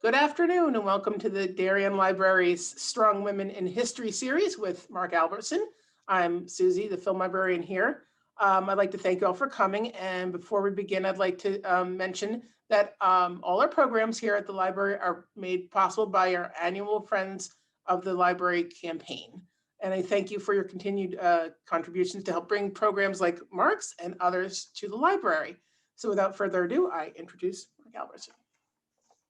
Good afternoon and welcome to the Darien Library's Strong Women in History series with Mark Albertson. I'm Susie, the film librarian here. I'd like to thank you all for coming. And before we begin, I'd like to mention that all our programs here at the library are made possible by our annual Friends of the Library campaign. And I thank you for your continued contributions to help bring programs like Mark's and others to the library. So without further ado, I introduce Mark Albertson.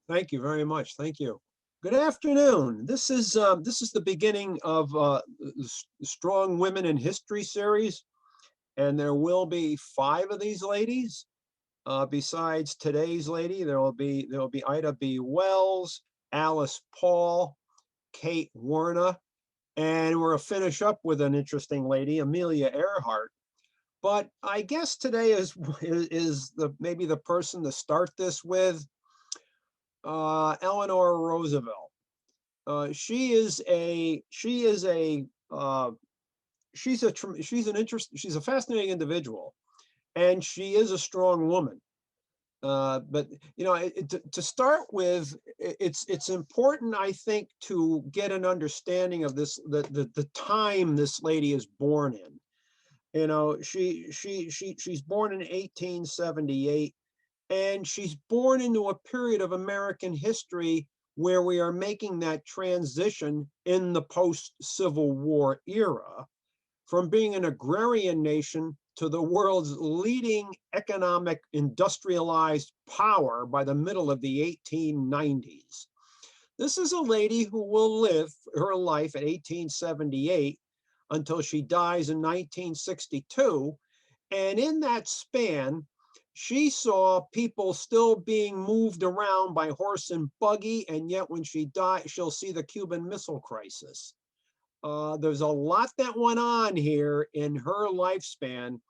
Thank you very much. Thank you. Good afternoon. This is the beginning of the Strong Women in History series, and there will be 5 of these ladies. Besides today's lady, there will be Ida B. Wells, Alice Paul, Kate Werner, and we're gonna finish up with an interesting lady, Amelia Earhart. But I guess today is maybe the person to start this with. Eleanor Roosevelt. She's a fascinating individual, and she is a strong woman. But you know, to start with, it's important, I think, to get an understanding of the time this lady is born in. You know, she's born in 1878. And she's born into a period of American history where we are making that transition in the post-Civil War era from being an agrarian nation to the world's leading economic industrialized power by the middle of the 1890s. This is a lady who will live her life at 1878 until she dies in 1962. And in that span, she saw people still being moved around by horse and buggy, and yet when she died, she'll see the Cuban Missile Crisis. There's a lot that went on here in her lifespan,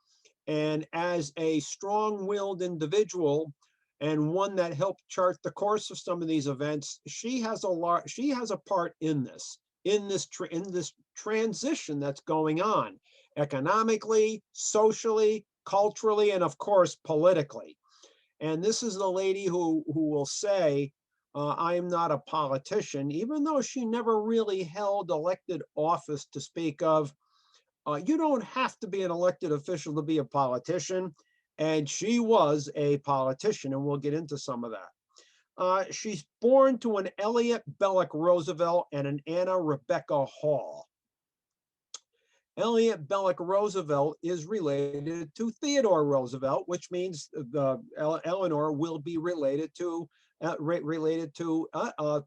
and as a strong-willed individual and one that helped chart the course of some of these events, she has a part in this transition that's going on economically, socially, culturally, and of course politically. And this is the lady who will say, I am not a politician, even though she never really held elected office to speak of. You don't have to be an elected official to be a politician, and she was a politician, and we'll get into some of that. She's born to an Elliot Belloc Roosevelt and an Anna Rebecca Hall. Elliot Belloc Roosevelt is related to Theodore Roosevelt, which means Eleanor will be related to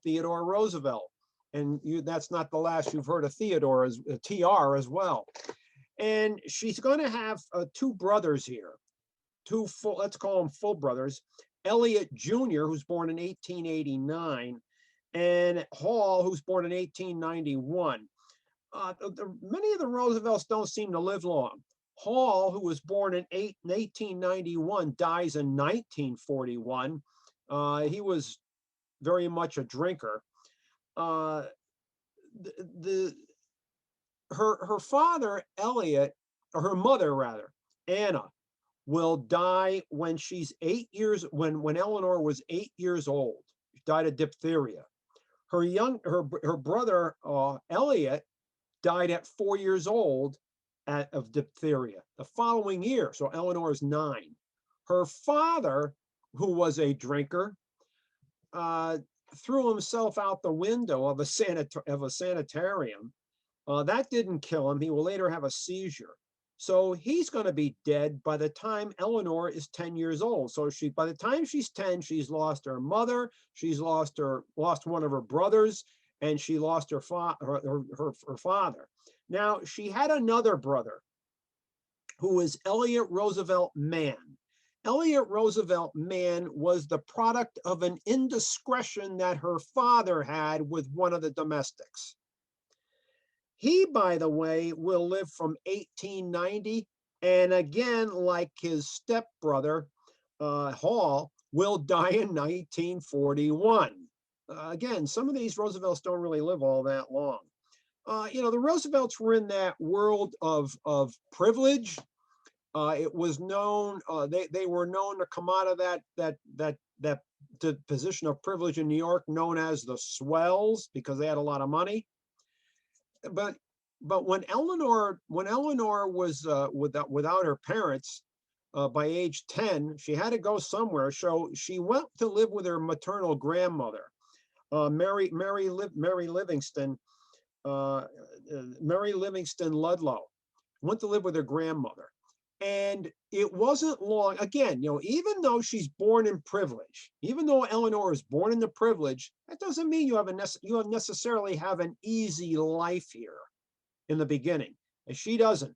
Theodore Roosevelt. And that's not the last you've heard of Theodore, as TR as well. And she's going to have 2 brothers here, let's call them full brothers. Elliot Jr., who's born in 1889, and Hall, who's born in 1891. Many of the Roosevelts don't seem to live long. Hall, who was born in 1891, dies in 1941. He was very much a drinker. Her father, Elliot, or her mother rather, Anna, will die when she's 8 years, when Eleanor was 8 years old. She died of diphtheria. Her brother, Elliot, died at 4 years old of diphtheria the following year. So Eleanor is 9. Her father, who was a drinker, threw himself out the window of a sanitarium. That didn't kill him. He will later have a seizure. So he's going to be dead by the time Eleanor is 10 years old. So by the time she's 10, she's lost her mother, she's lost one of her brothers, and she lost her father. Now, she had another brother who was Elliot Roosevelt Mann. Elliot Roosevelt Mann was the product of an indiscretion that her father had with one of the domestics. He, by the way, will live from 1890, and again, like his stepbrother, Hall, will die in 1941. Again, some of these Roosevelts don't really live all that long. You know, the Roosevelts were in that world of privilege. It was known, they were known to come out of that position of privilege in New York known as the swells because they had a lot of money. But when Eleanor was without her parents by age 10, she had to go somewhere. So she went to live with her maternal grandmother, Mary Livingston Ludlow. Went to live with her grandmother. And it wasn't long, again, even though she's born in privilege, even though Eleanor is born into privilege, that doesn't mean you necessarily have an easy life here in the beginning. And she doesn't.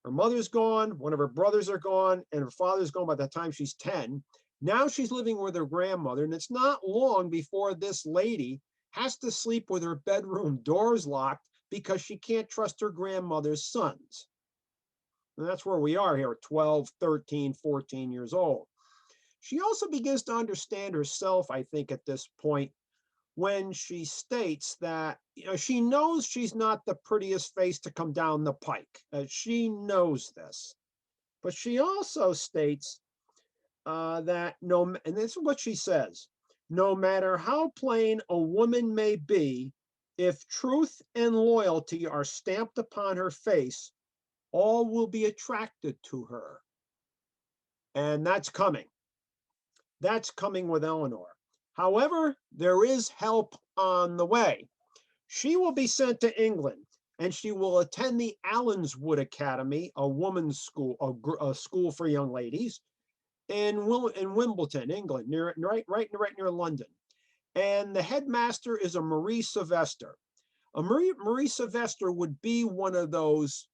Her mother's gone, one of her brothers are gone, and her father's gone by the time she's 10. Now she's living with her grandmother, and it's not long before this lady has to sleep with her bedroom doors locked because she can't trust her grandmother's sons. And that's where we are here, 12, 13, 14 years old. She also begins to understand herself, I think, at this point, when she states that she knows she's not the prettiest face to come down the pike. She knows this. But she also states that and this is what she says, no matter how plain a woman may be, if truth and loyalty are stamped upon her face, all will be attracted to her. And that's coming. That's coming with Eleanor. However, there is help on the way. She will be sent to England, and she will attend the Allenswood Academy, a woman's school, a school for young ladies, in Wimbledon, England, right near London. And the headmaster is a Marie Sylvester. Marie Sylvester would be one of those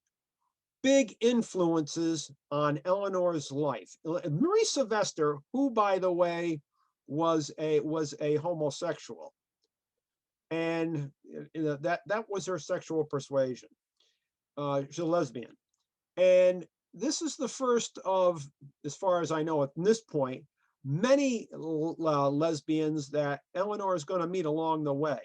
big influences on Eleanor's life. Marie Sylvester, who, by the way, was a homosexual, and that was her sexual persuasion. She's a lesbian, and this is the first of, as far as I know at this point, many lesbians that Eleanor is going to meet along the way,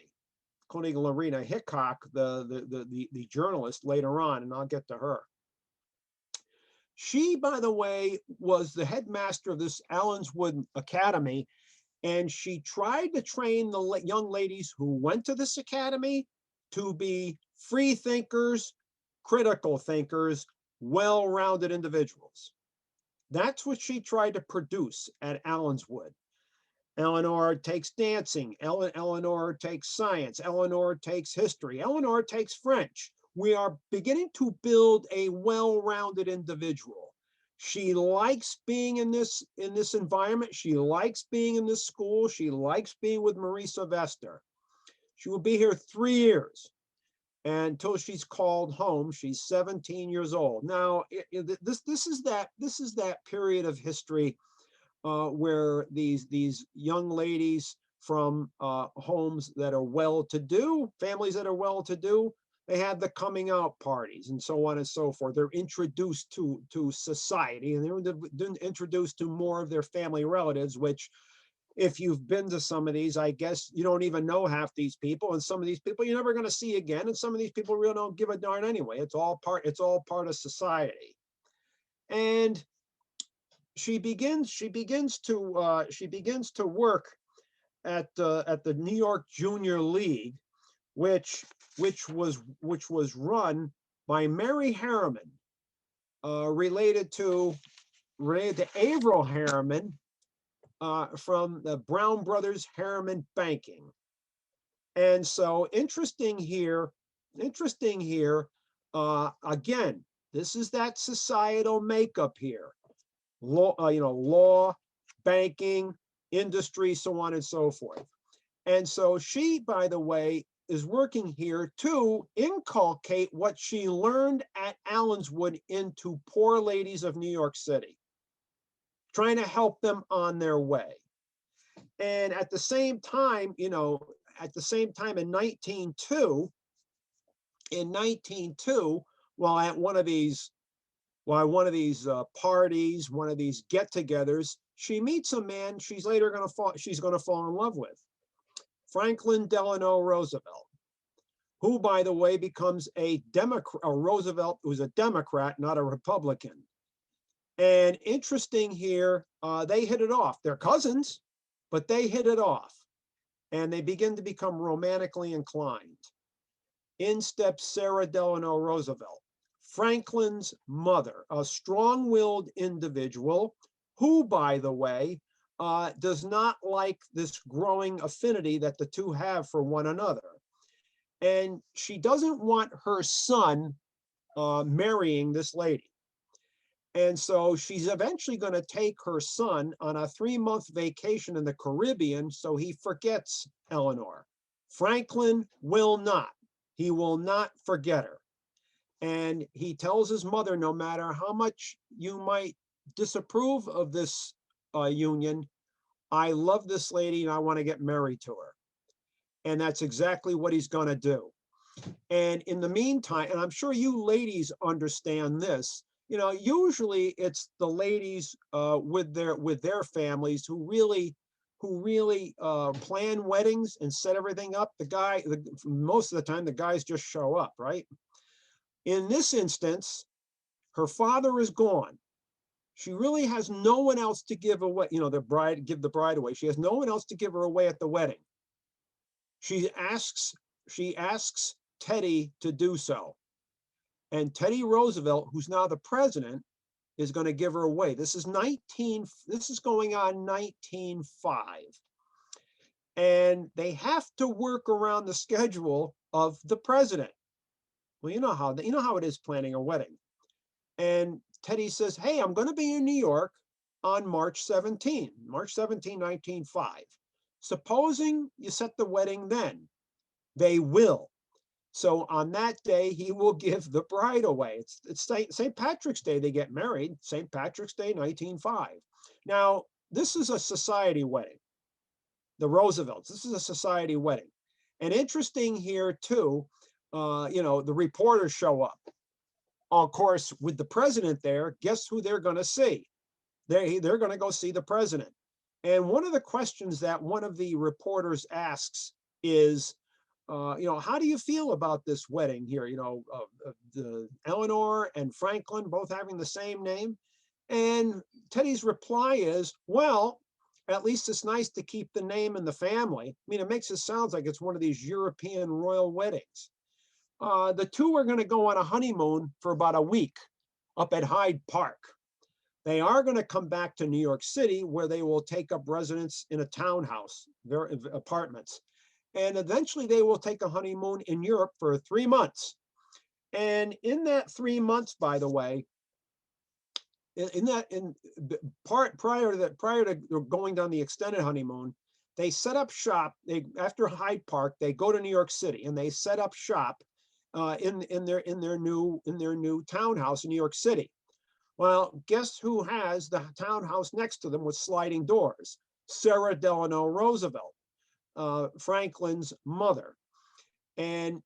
including Lorena Hickok, the journalist later on, and I'll get to her. She, by the way, was the headmaster of this Allenswood Academy, and she tried to train the young ladies who went to this academy to be free thinkers, critical thinkers, well-rounded individuals. That's what she tried to produce at Allenswood. Eleanor takes dancing, Eleanor takes science, Eleanor takes history, Eleanor takes French. We are beginning to build a well-rounded individual. She likes being in this environment. She likes being in this school. She likes being with Marie Sylvester. She will be here 3 years until she's called home. She's 17 years old. Now, this is that period of history where these young ladies from homes that are well-to-do, families that are well-to-do, they have the coming out parties and so on and so forth. They're introduced to society, and they're introduced to more of their family relatives, which, if you've been to some of these, I guess you don't even know half these people, and some of these people you're never going to see again, and some of these people really don't give a darn anyway. It's all part of society. And she begins to work at the New York Junior League, which was run by Mary Harriman, related to Averil Harriman, from the Brown Brothers Harriman Banking. And so interesting here, again, this is that societal makeup here. Law, banking, industry, so on and so forth. And so she, by the way, is working here to inculcate what she learned at Allenswood into poor ladies of New York City, trying to help them on their way. And at the same time, in 1902, while at one of these parties, one of these get-togethers, she meets a man she's going to fall in love with, Franklin Delano Roosevelt, who, by the way, becomes a Democrat. Roosevelt was a Democrat, not a Republican. And interesting here, they hit it off. They're cousins, but they hit it off and they begin to become romantically inclined. In steps Sarah Delano Roosevelt, Franklin's mother, a strong-willed individual who, by the way, does not like this growing affinity that the two have for one another. And she doesn't want her son marrying this lady. And so she's eventually going to take her son on a 3-month vacation in the Caribbean so he forgets Eleanor. Franklin will not. He will not forget her. And he tells his mother, no matter how much you might disapprove of this union, I love this lady and I want to get married to her. And that's exactly what he's going to do. And in the meantime, and I'm sure you ladies understand this, you know, usually it's the ladies with their families who really plan weddings and set everything up. Most of the time, the guys just show up, right? In this instance, her father is gone. She really has no one else to give away, you know, give the bride away. She has no one else to give her away at the wedding. She asks Teddy to do so. And Teddy Roosevelt, who's now the president, is going to give her away. This is going on 1905. And they have to work around the schedule of the president. Well, you know how it is planning a wedding. And Teddy says, hey, I'm going to be in New York on March 17, 1905. Supposing you set the wedding then. They will. So on that day, he will give the bride away. It's St. Patrick's Day, they get married, St. Patrick's Day, 1905. Now, this is a society wedding. The Roosevelts, this is a society wedding. And interesting here too, you know, the reporters show up. Of course, with the president there, guess who they're going to see? They're going to go see the president. And one of the questions that one of the reporters asks is, you know, how do you feel about this wedding here? You know, the Eleanor and Franklin both having the same name. And Teddy's reply is, well, at least it's nice to keep the name in the family. I mean, it makes it sound like it's one of these European royal weddings. The two are going to go on a honeymoon for about a week up at Hyde Park. They are going to come back to New York City where they will take up residence in a townhouse, their apartments. And eventually they will take a honeymoon in Europe for 3 months. And in that 3 months, by the way, prior to going down the extended honeymoon, they set up shop. After Hyde Park, they go to New York City and they set up shop in their new townhouse in New York City. Well, guess who has the townhouse next to them with sliding doors? Sarah Delano Roosevelt, Franklin's mother. And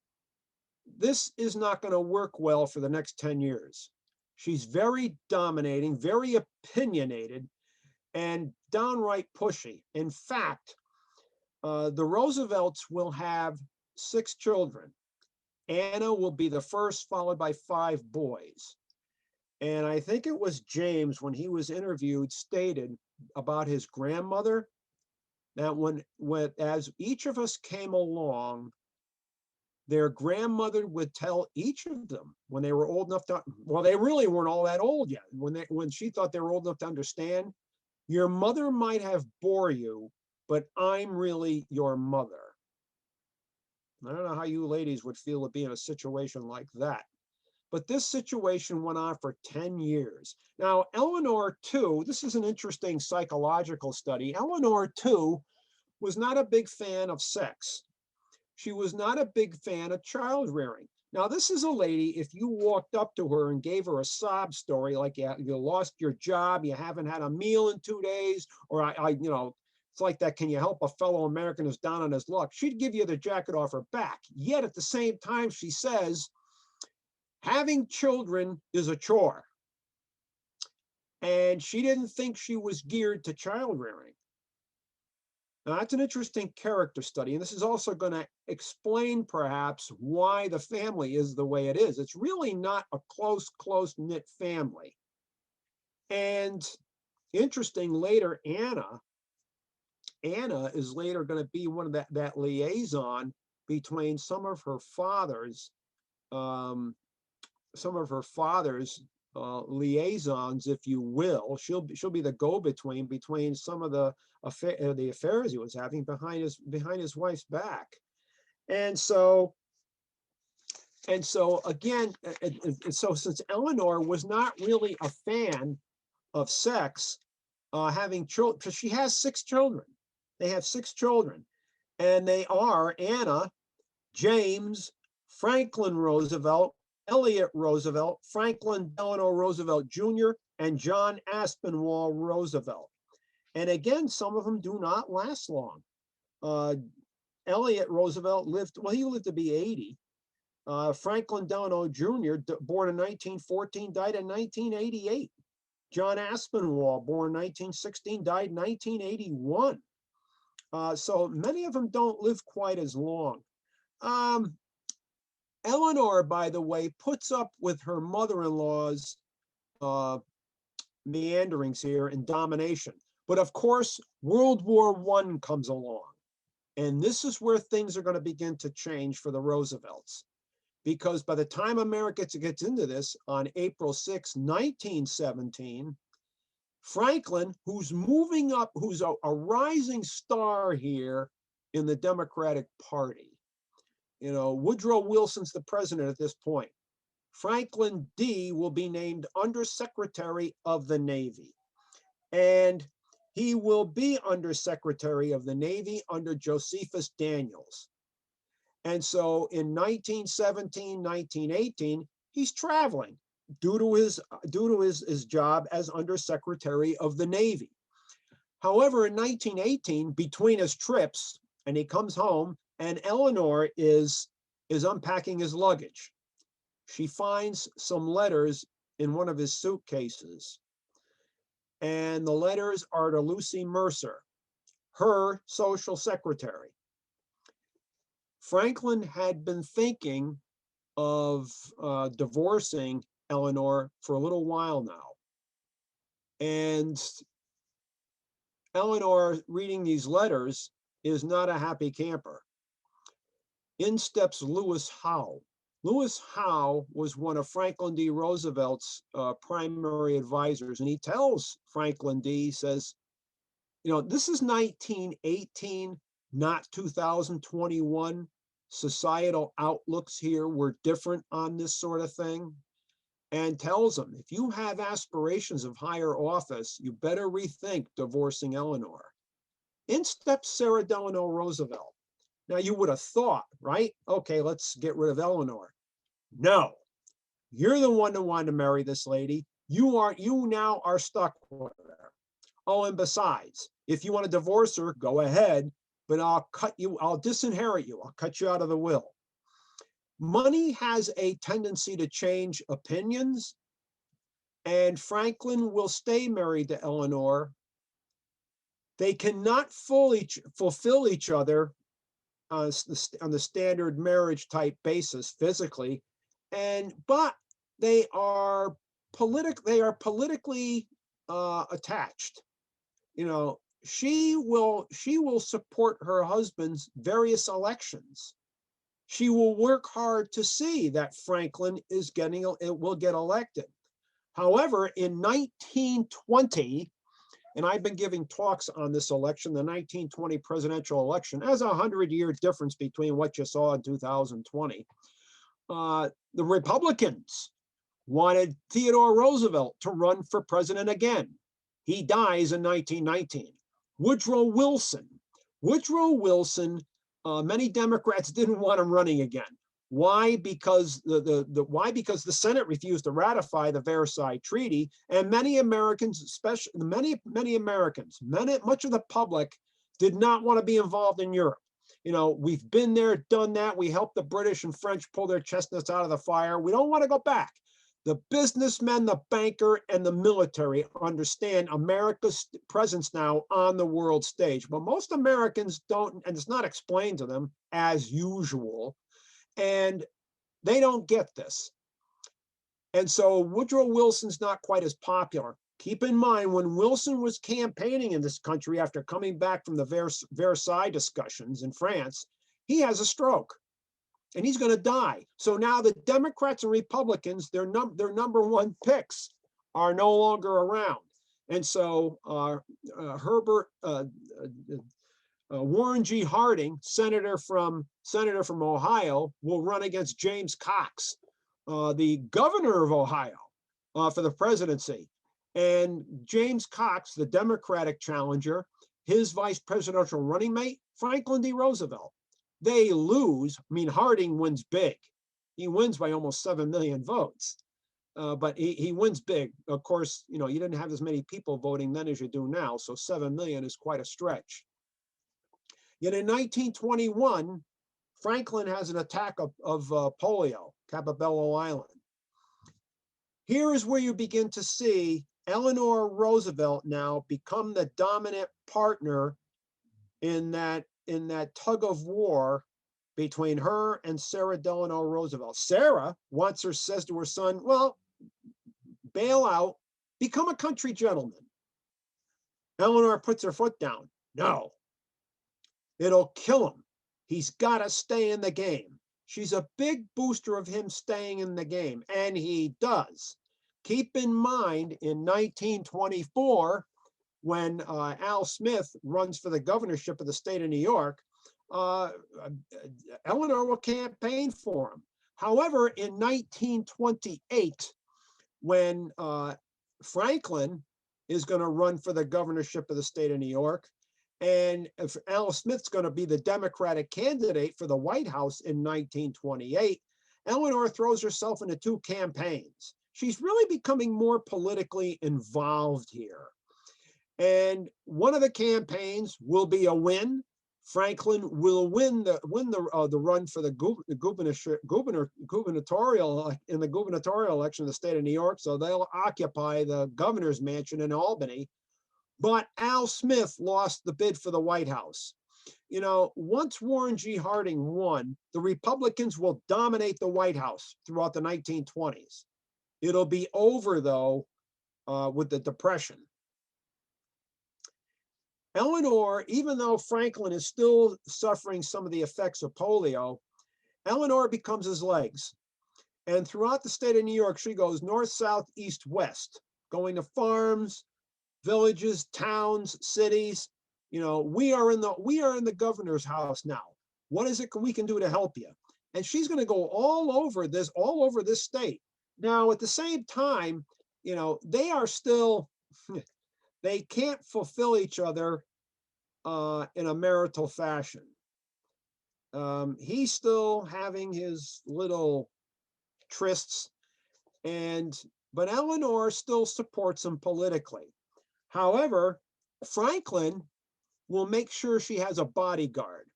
this is not going to work well for the next 10 years. She's very dominating, very opinionated, and downright pushy. In fact, the Roosevelts will have 6 children. Anna will be the first, followed by 5 boys. And I think it was James, when he was interviewed, stated about his grandmother that as each of us came along, their grandmother would tell each of them when they were old enough to, well, they really weren't all that old yet. When she thought they were old enough to understand, your mother might have bore you, but I'm really your mother. I don't know how you ladies would feel to be in a situation like that. But this situation went on for 10 years. Now, Eleanor, too, this is an interesting psychological study. Eleanor, too, was not a big fan of sex. She was not a big fan of child rearing. Now, this is a lady, if you walked up to her and gave her a sob story, like you lost your job, you haven't had a meal in 2 days, or you know, it's like that, can you help a fellow American who's down on his luck? She'd give you the jacket off her back. Yet at the same time, she says, having children is a chore. And she didn't think she was geared to child rearing. Now, that's an interesting character study. And this is also going to explain perhaps why the family is the way it is. It's really not a close-knit family. And interesting, later, Anna Anna is later going to be one of that liaison between um, some of her father's liaisons, if you will. She'll be the go-between between some of the affairs he was having behind his wife's back. And so again, so since Eleanor was not really a fan of sex, having children, because she has 6 children. They have 6 children, and they are Anna, James, Franklin Roosevelt, Elliot Roosevelt, Franklin Delano Roosevelt Jr., and John Aspinwall Roosevelt. And again, some of them do not last long. Elliot Roosevelt he lived to be 80. Franklin Delano Jr., born in 1914, died in 1988. John Aspinwall, born 1916, died 1981. So many of them don't live quite as long. Eleanor, by the way, puts up with her mother-in-law's meanderings here and domination. But of course, World War I comes along. And this is where things are going to begin to change for the Roosevelts. Because by the time America gets into this on April 6, 1917, Franklin, who's moving up, who's a rising star here in the Democratic Party. You know, Woodrow Wilson's the president at this point. Franklin D. will be named Undersecretary of the Navy. And he will be Undersecretary of the Navy under Josephus Daniels. And so in 1917, 1918, he's traveling due to his job as Undersecretary of the Navy. However, in 1918, between his trips, and he comes home, and Eleanor is unpacking his luggage. She finds some letters in one of his suitcases. And the letters are to Lucy Mercer, her social secretary. Franklin had been thinking of divorcing Eleanor for a little while now. And Eleanor, reading these letters, is not a happy camper. In steps Lewis Howe. Lewis Howe was one of Franklin D. Roosevelt's primary advisors, and he tells Franklin D., he says, you know, this is 1918, not 2021. Societal outlooks here were different on this sort of thing, and tells him, if you have aspirations of higher office, you better rethink divorcing Eleanor. In steps Sarah Delano Roosevelt. Now, you would have thought, right? Okay, let's get rid of Eleanor. No, you're the one who wanted to marry this lady. You now are stuck with her. Oh, and besides, if you want to divorce her, go ahead, but I'll disinherit you. I'll cut you out of the will. Money has a tendency to change opinions, and Franklin will stay married to Eleanor. They cannot fully fulfill each other on the standard marriage type basis physically, but they are politically attached. You know, she will support her husband's various elections. She will work hard to see that Franklin will get elected. However, in 1920, and I've been giving talks on this election, the 1920 presidential election, as a 100-year difference between what you saw in 2020. The Republicans wanted Theodore Roosevelt to run for president again. He dies in 1919. Woodrow Wilson, many Democrats didn't want him running again. Why? Because the Senate refused to ratify the Versailles Treaty, and many Americans, especially much of the public, did not want to be involved in Europe. You know, we've been there, done that. We helped the British and French pull their chestnuts out of the fire. We don't want to go back. The businessmen, the banker, and the military understand America's presence now on the world stage, but most Americans don't, and it's not explained to them as usual. And they don't get this. And so Woodrow Wilson's not quite as popular. Keep in mind, when Wilson was campaigning in this country after coming back from the Versailles discussions in France, he has a stroke and he's going to die. So now the Democrats and Republicans, their number one picks are no longer around. And so Warren G. Harding, senator from Ohio, will run against James Cox, the governor of Ohio, for the presidency. And James Cox, the Democratic challenger, his vice presidential running mate, Franklin D. Roosevelt. They lose. I mean, Harding wins big. He wins by almost 7 million votes. But he wins big. Of course, you didn't have as many people voting then as you do now, so 7 million is quite a stretch. Yet in 1921, Franklin has an attack of polio, Capobello Island. Here is where you begin to see Eleanor Roosevelt now become the dominant partner in that tug of war between her and Sarah Delano Roosevelt. Sarah says to her son, well, bail out, become a country gentleman. Eleanor puts her foot down. No, it'll kill him. He's got to stay in the game. She's a big booster of him staying in the game, and he does. Keep in mind, in 1924, when Al Smith runs for the governorship of the state of New York, Eleanor will campaign for him. However, in 1928, when Franklin is going to run for the governorship of the state of New York, and if Al Smith's going to be the Democratic candidate for the White House in 1928, Eleanor throws herself into two campaigns. She's really becoming more politically involved here. And one of the campaigns will be a win. Franklin will win the run for the gubernatorial election of the state of New York. So they'll occupy the governor's mansion in Albany. But Al Smith lost the bid for the White House. Once Warren G. Harding won, the Republicans will dominate the White House throughout the 1920s. It'll be over, though, with the Depression. Eleanor, even though Franklin is still suffering some of the effects of polio, Eleanor becomes his legs. And throughout the state of New York, she goes north, south, east, west, going to farms, villages, towns, cities. We are in the governor's house now. What is it we can do to help you? And she's going to go all over this state. Now, at the same time, they are still, they can't fulfill each other in a marital fashion. He's still having his little trysts, but Eleanor still supports him politically. However, Franklin will make sure she has a bodyguard.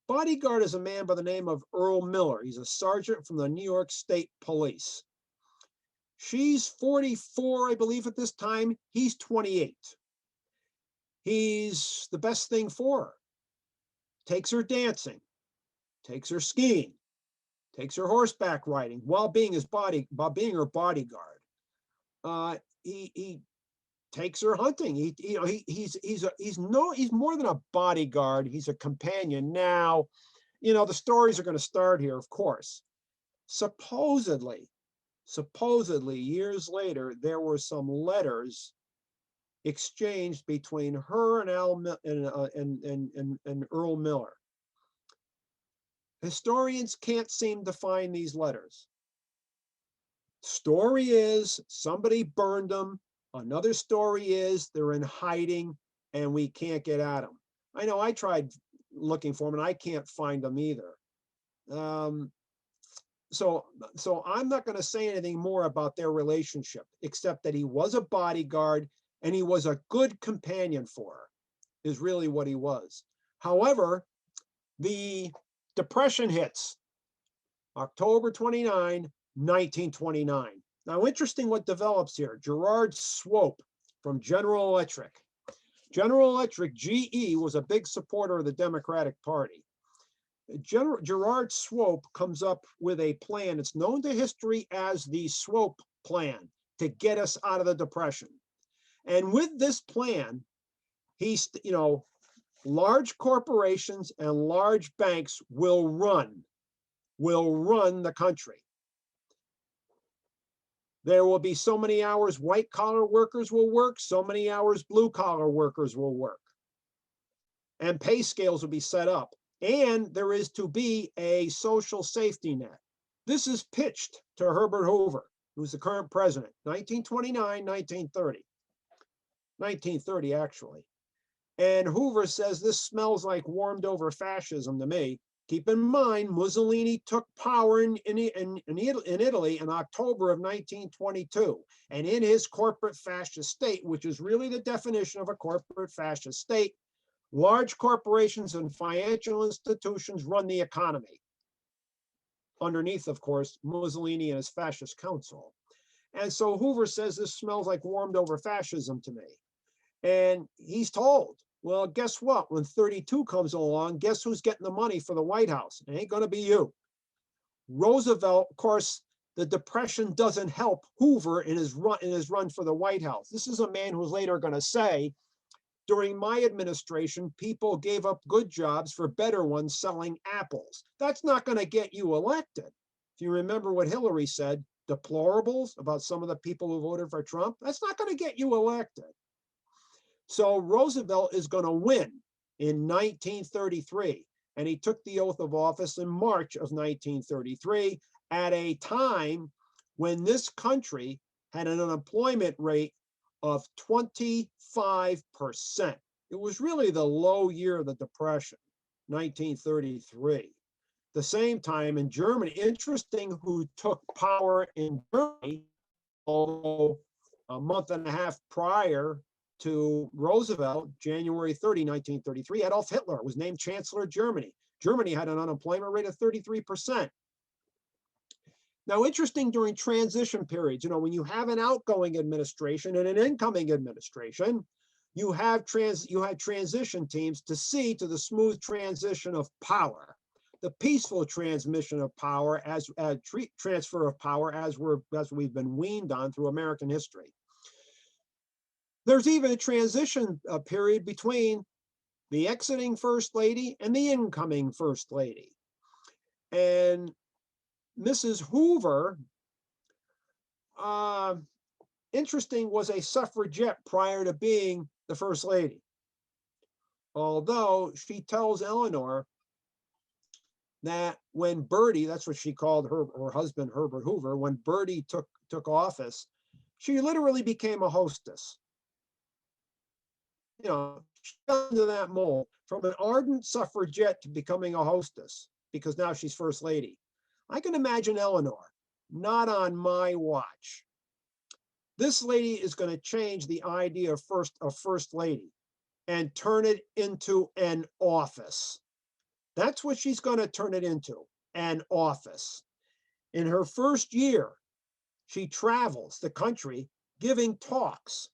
Bodyguard is a man by the name of Earl Miller. He's a sergeant from the New York State Police. She's 44, I believe, at this time. He's 28. He's the best thing for her. Takes her dancing, takes her skiing, takes her horseback riding while being her bodyguard. He takes her hunting. He's more than a bodyguard. He's a companion. Now, the stories are going to start here, of course. Supposedly, years later, there were some letters exchanged between her and Earl Miller. Historians can't seem to find these letters. Story is somebody burned them. Another story is they're in hiding and we can't get at them. I know I tried looking for them and I can't find them either. So I'm not going to say anything more about their relationship, except that he was a bodyguard and he was a good companion for her, is really what he was. However, the Depression hits October 29, 1929. Now, interesting what develops here. Gerard Swope from General Electric. General Electric, GE, was a big supporter of the Democratic Party. Gerard Swope comes up with a plan. It's known to history as the Swope Plan to get us out of the Depression. And with this plan, he's, large corporations and large banks will run the country. There will be so many hours white collar workers will work, so many hours blue collar workers will work. And pay scales will be set up. And there is to be a social safety net. This is pitched to Herbert Hoover, who's the current president, 1929, 1930. 1930, actually. And Hoover says, this smells like warmed over fascism to me. Keep in mind, Mussolini took power in Italy in October of 1922. And in his corporate fascist state, which is really the definition of a corporate fascist state, large corporations and financial institutions run the economy. Underneath, of course, Mussolini and his fascist council. And so Hoover says, this smells like warmed over fascism to me. And he's told, well, guess what? When 32 comes along, guess who's getting the money for the White House? It ain't going to be you. Roosevelt, of course, the Depression doesn't help Hoover in his run for the White House. This is a man who's later going to say, during my administration, people gave up good jobs for better ones selling apples. That's not going to get you elected. If you remember what Hillary said, deplorables about some of the people who voted for Trump, that's not going to get you elected. So Roosevelt is going to win in 1933, and he took the oath of office in March of 1933 at a time when this country had an unemployment rate of 25%. It was really the low year of the Depression, 1933. The same time in Germany, interesting who took power in Germany, although a month and a half prior to Roosevelt, January 30, 1933, Adolf Hitler was named Chancellor of Germany. Germany had an unemployment rate of 33%. Now, interesting during transition periods, when you have an outgoing administration and an incoming administration, you had transition teams to see to the smooth transition of power, the peaceful transmission of power transfer of power as we've been weaned on through American history. There's even a transition period between the exiting first lady and the incoming first lady. And Mrs. Hoover, interesting, was a suffragette prior to being the first lady. Although she tells Eleanor that when Bertie, that's what she called her husband, Herbert Hoover, when Bertie took office, she literally became a hostess. She fell into that mold from an ardent suffragette to becoming a hostess because now she's first lady. I can imagine Eleanor, not on my watch. This lady is going to change the idea of first lady and turn it into an office. That's what she's going to turn it into, an office. In her first year, she travels the country giving talks.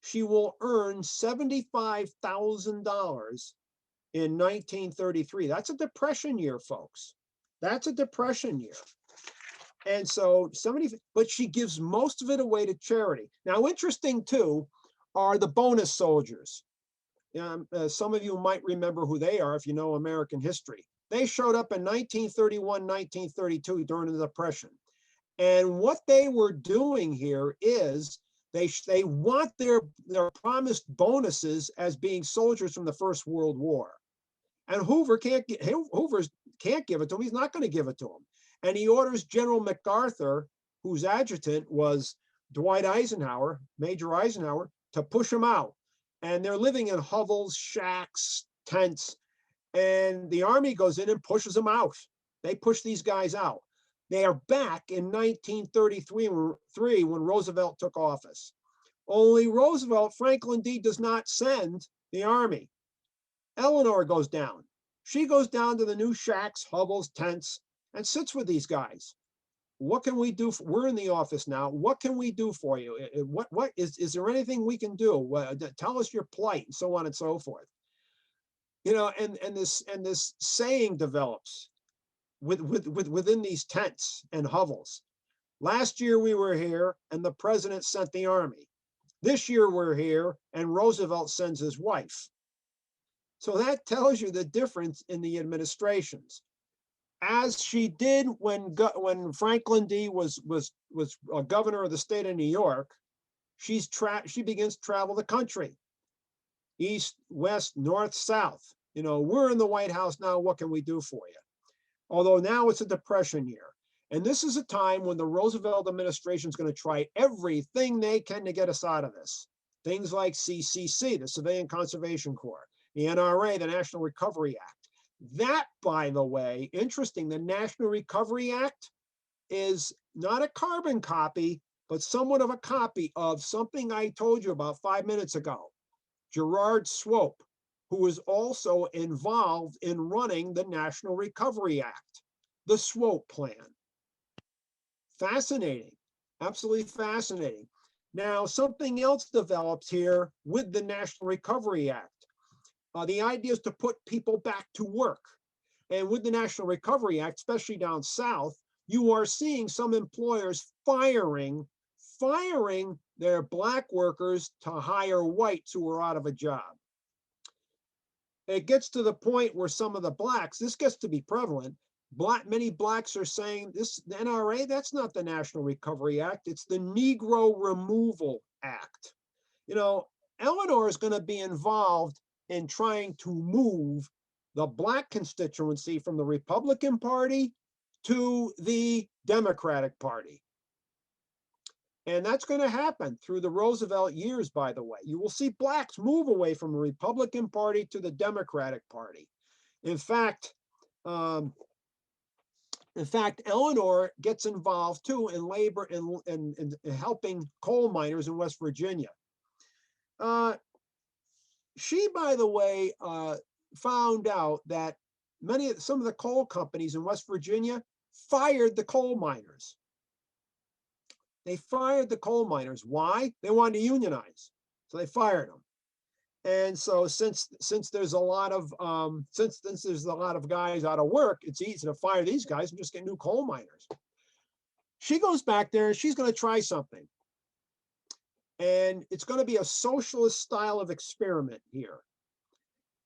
She will earn $75,000 in 1933. That's a Depression year, folks. That's a Depression year. And so but she gives most of it away to charity. Now, interesting too are the bonus soldiers. Some of you might remember who they are if you know American history. They showed up in 1931, 1932 during the Depression. And what they were doing here is they want their promised bonuses as being soldiers from the First World War. And Hoover can't give it to him. He's not going to give it to him. And he orders General MacArthur, whose adjutant was Dwight Eisenhower, Major Eisenhower, to push him out. And they're living in hovels, shacks, tents. And the Army goes in and pushes them out. They push these guys out. They are back in 1933 when Roosevelt took office. Only Roosevelt, Franklin D. does not send the Army. Eleanor goes down. She goes down to the new shacks, hovels, tents, and sits with these guys. What can we do? We're in the office now. What can we do for you? What is there anything we can do? Tell us your plight, and so on and so forth. And this saying develops within these tents and hovels. Last year we were here, and the president sent the Army. This year we're here, and Roosevelt sends his wife. So that tells you the difference in the administrations. As she did when Franklin D was governor of the state of New York, she begins to travel the country, east, west, north, south. You know, we're in the White House now. What can we do for you? Although now it's a depression year. And this is a time when the Roosevelt administration is going to try everything they can to get us out of this. Things like CCC, the Civilian Conservation Corps, the NRA, the National Recovery Act. That, by the way, interesting, the National Recovery Act is not a carbon copy, but somewhat of a copy of something I told you about 5 minutes ago. Gerard Swope, who was also involved in running the National Recovery Act, the Swope Plan. Fascinating, absolutely fascinating. Now, something else develops here with the National Recovery Act. The idea is to put people back to work. And with the National Recovery Act, especially down south, you are seeing some employers firing their black workers to hire whites who are out of a job. It gets to the point where some of the blacks, this gets to be prevalent, many blacks are saying, the NRA, that's not the National Recovery Act, it's the Negro Removal Act. You know, Eleanor is going to be involved in trying to move the black constituency from the Republican Party to the Democratic Party. And that's going to happen through the Roosevelt years, by the way. You will see blacks move away from the Republican Party to the Democratic Party. In fact, Eleanor gets involved too in labor and helping coal miners in West Virginia. She, by the way, found out that some of the coal companies in West Virginia fired the coal miners. They fired the coal miners. Why? They wanted to unionize, so they fired them. And so since there's a lot of guys out of work, it's easy to fire these guys and just get new coal miners. She goes back there and she's going to try something. And it's going to be a socialist style of experiment here.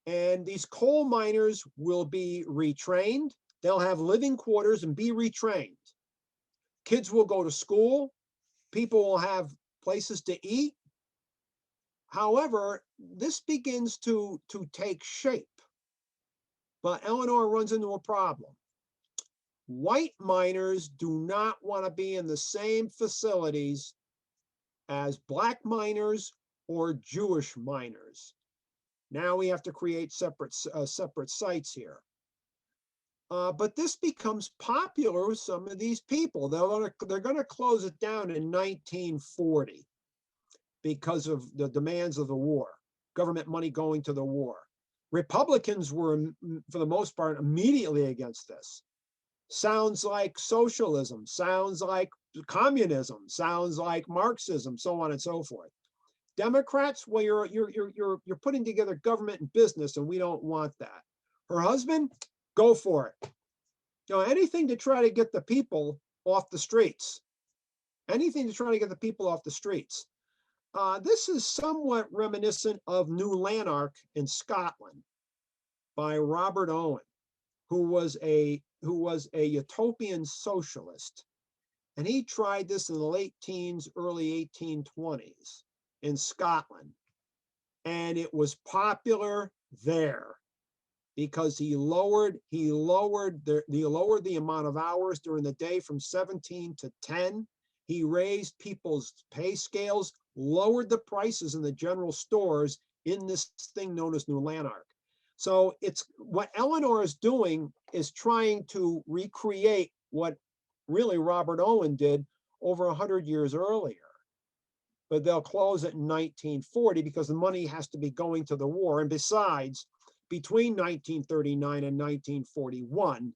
And these coal miners will be retrained. They'll have living quarters and be retrained. Kids will go to school. People will have places to eat. However, this begins to take shape. But Eleanor runs into a problem. White miners do not want to be in the same facilities as black miners or Jewish miners. Now we have to create separate sites here. But this becomes popular with some of these people. They're going to close it down in 1940 because of the demands of the war, government money going to the war. Republicans were, for the most part, immediately against this. Sounds like socialism, sounds like communism, sounds like Marxism, so on and so forth. Democrats, well, you're putting together government and business, and we don't want that. Her husband, go for it. You know, anything to try to get the people off the streets. Anything to try to get the people off the streets. This is somewhat reminiscent of New Lanark in Scotland by Robert Owen, who was a utopian socialist. And he tried this in the late teens, early 1820s in Scotland. And it was popular there because he lowered the amount of hours during the day from 17 to 10. He raised people's pay scales, lowered the prices in the general stores in this thing known as New Lanark. So it's what Eleanor is doing is trying to recreate what really Robert Owen did over 100 years earlier. But they'll close it in 1940 because the money has to be going to the war. And besides, between 1939 and 1941,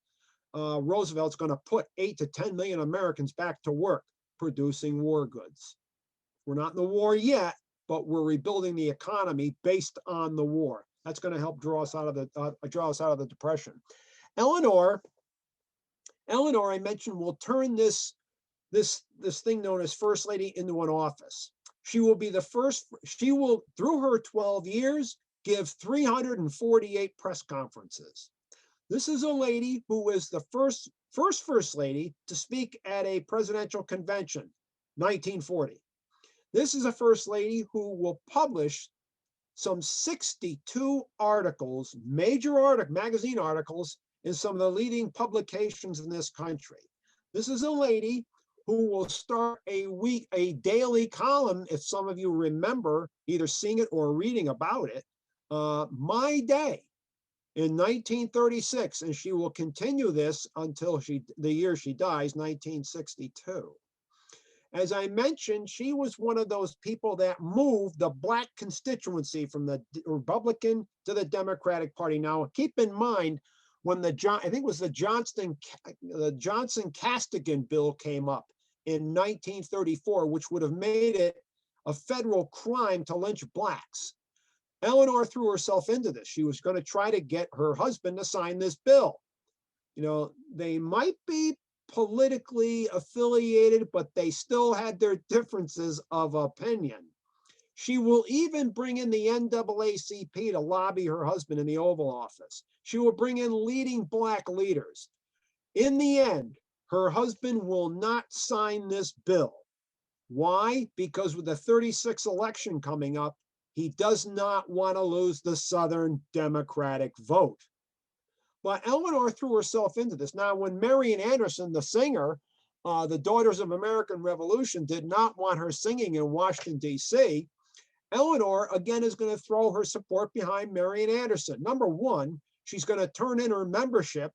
Roosevelt's going to put 8 to 10 million Americans back to work producing war goods. We're not in the war yet, but we're rebuilding the economy based on the war. That's going to help draw us out of the Depression. Eleanor, I mentioned, will turn this thing known as First Lady into an office. She will be the first, she will, through her 12 years, give 348 press conferences. This is a lady who was the first lady to speak at a presidential convention, 1940. This is a first lady who will publish some 62 articles, magazine articles, in some of the leading publications in this country. This is a lady who will start a daily column, if some of you remember either seeing it or reading about it, My Day, in 1936, and she will continue this until the year she dies, 1962. As I mentioned, she was one of those people that moved the Black constituency from the Republican to the Democratic Party. Now, keep in mind, when I think it was the Johnson-Castigan bill came up in 1934, which would have made it a federal crime to lynch Blacks. Eleanor threw herself into this. She was going to try to get her husband to sign this bill. You know, they might be politically affiliated, but they still had their differences of opinion. She will even bring in the NAACP to lobby her husband in the Oval Office. She will bring in leading Black leaders. In the end, her husband will not sign this bill. Why? Because with the 36 election coming up, he does not want to lose the Southern Democratic vote. But Eleanor threw herself into this. Now, when Marian Anderson, the singer, the Daughters of American Revolution, did not want her singing in Washington, D.C., Eleanor, again, is going to throw her support behind Marian Anderson. Number one, she's going to turn in her membership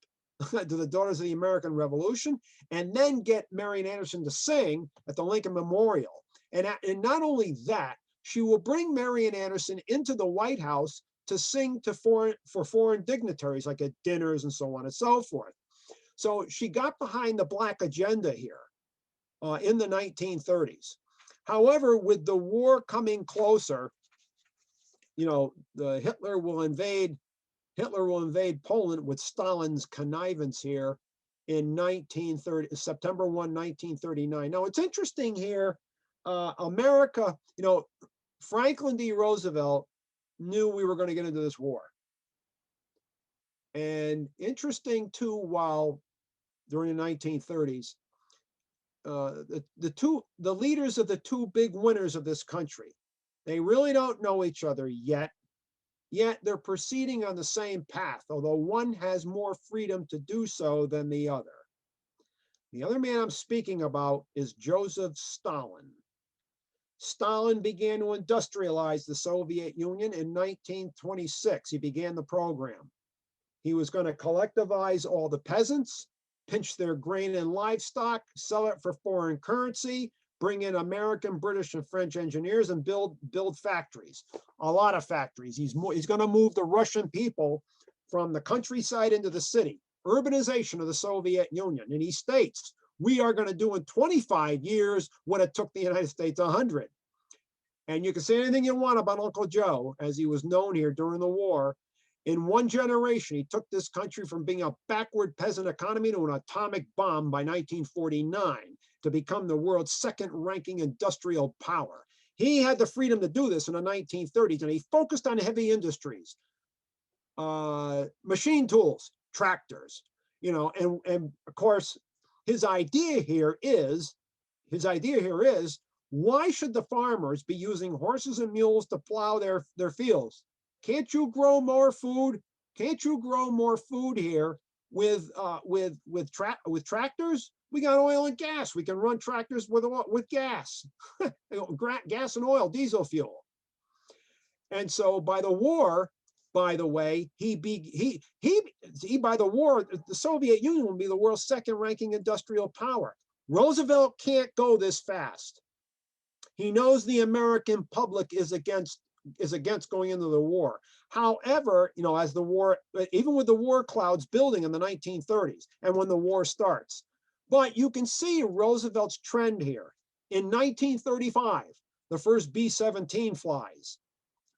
to the Daughters of the American Revolution, and then get Marian Anderson to sing at the Lincoln Memorial. And not only that, she will bring Marian Anderson into the White House to sing for foreign dignitaries, like at dinners and so on and so forth. So she got behind the Black agenda here in the 1930s. However, with the war coming closer, you know, Hitler will invade Poland with Stalin's connivance here in September 1, 1939. Now, it's interesting here, America, you know, Franklin D. Roosevelt knew we were going to get into this war. And interesting too, while during the 1930s, the leaders of the two big winners of this country, they really don't know each other yet they're proceeding on the same path, although one has more freedom to do so than the other. The other man I'm speaking about is Joseph Stalin. Stalin began to industrialize the Soviet Union in 1926. He began the program. He was going to collectivize all the peasants, pinch their grain and livestock, sell it for foreign currency, bring in American, British, and French engineers, and build factories, a lot of factories. He's going to move the Russian people from the countryside into the city, urbanization of the Soviet Union. And he states, we are going to do in 25 years what it took the United States 100. And you can say anything you want about Uncle Joe, as he was known here during the war. In one generation, he took this country from being a backward peasant economy to an atomic bomb by 1949 to become the world's second-ranking industrial power. He had the freedom to do this in the 1930s, and he focused on heavy industries, machine tools, tractors, you know, and of course, his idea here is, why should the farmers be using horses and mules to plow their fields? Can't you grow more food? Can't you grow more food here with tractors? We got oil and gas. We can run tractors with gas, gas and oil, diesel fuel. And so by the war, by the way, by the war, the Soviet Union will be the world's second-ranking industrial power. Roosevelt can't go this fast. He knows the American public is against going into the war. However, you know, as the war, even with the war clouds building in the 1930s and when the war starts, but you can see Roosevelt's trend here. In 1935, the first B-17 flies,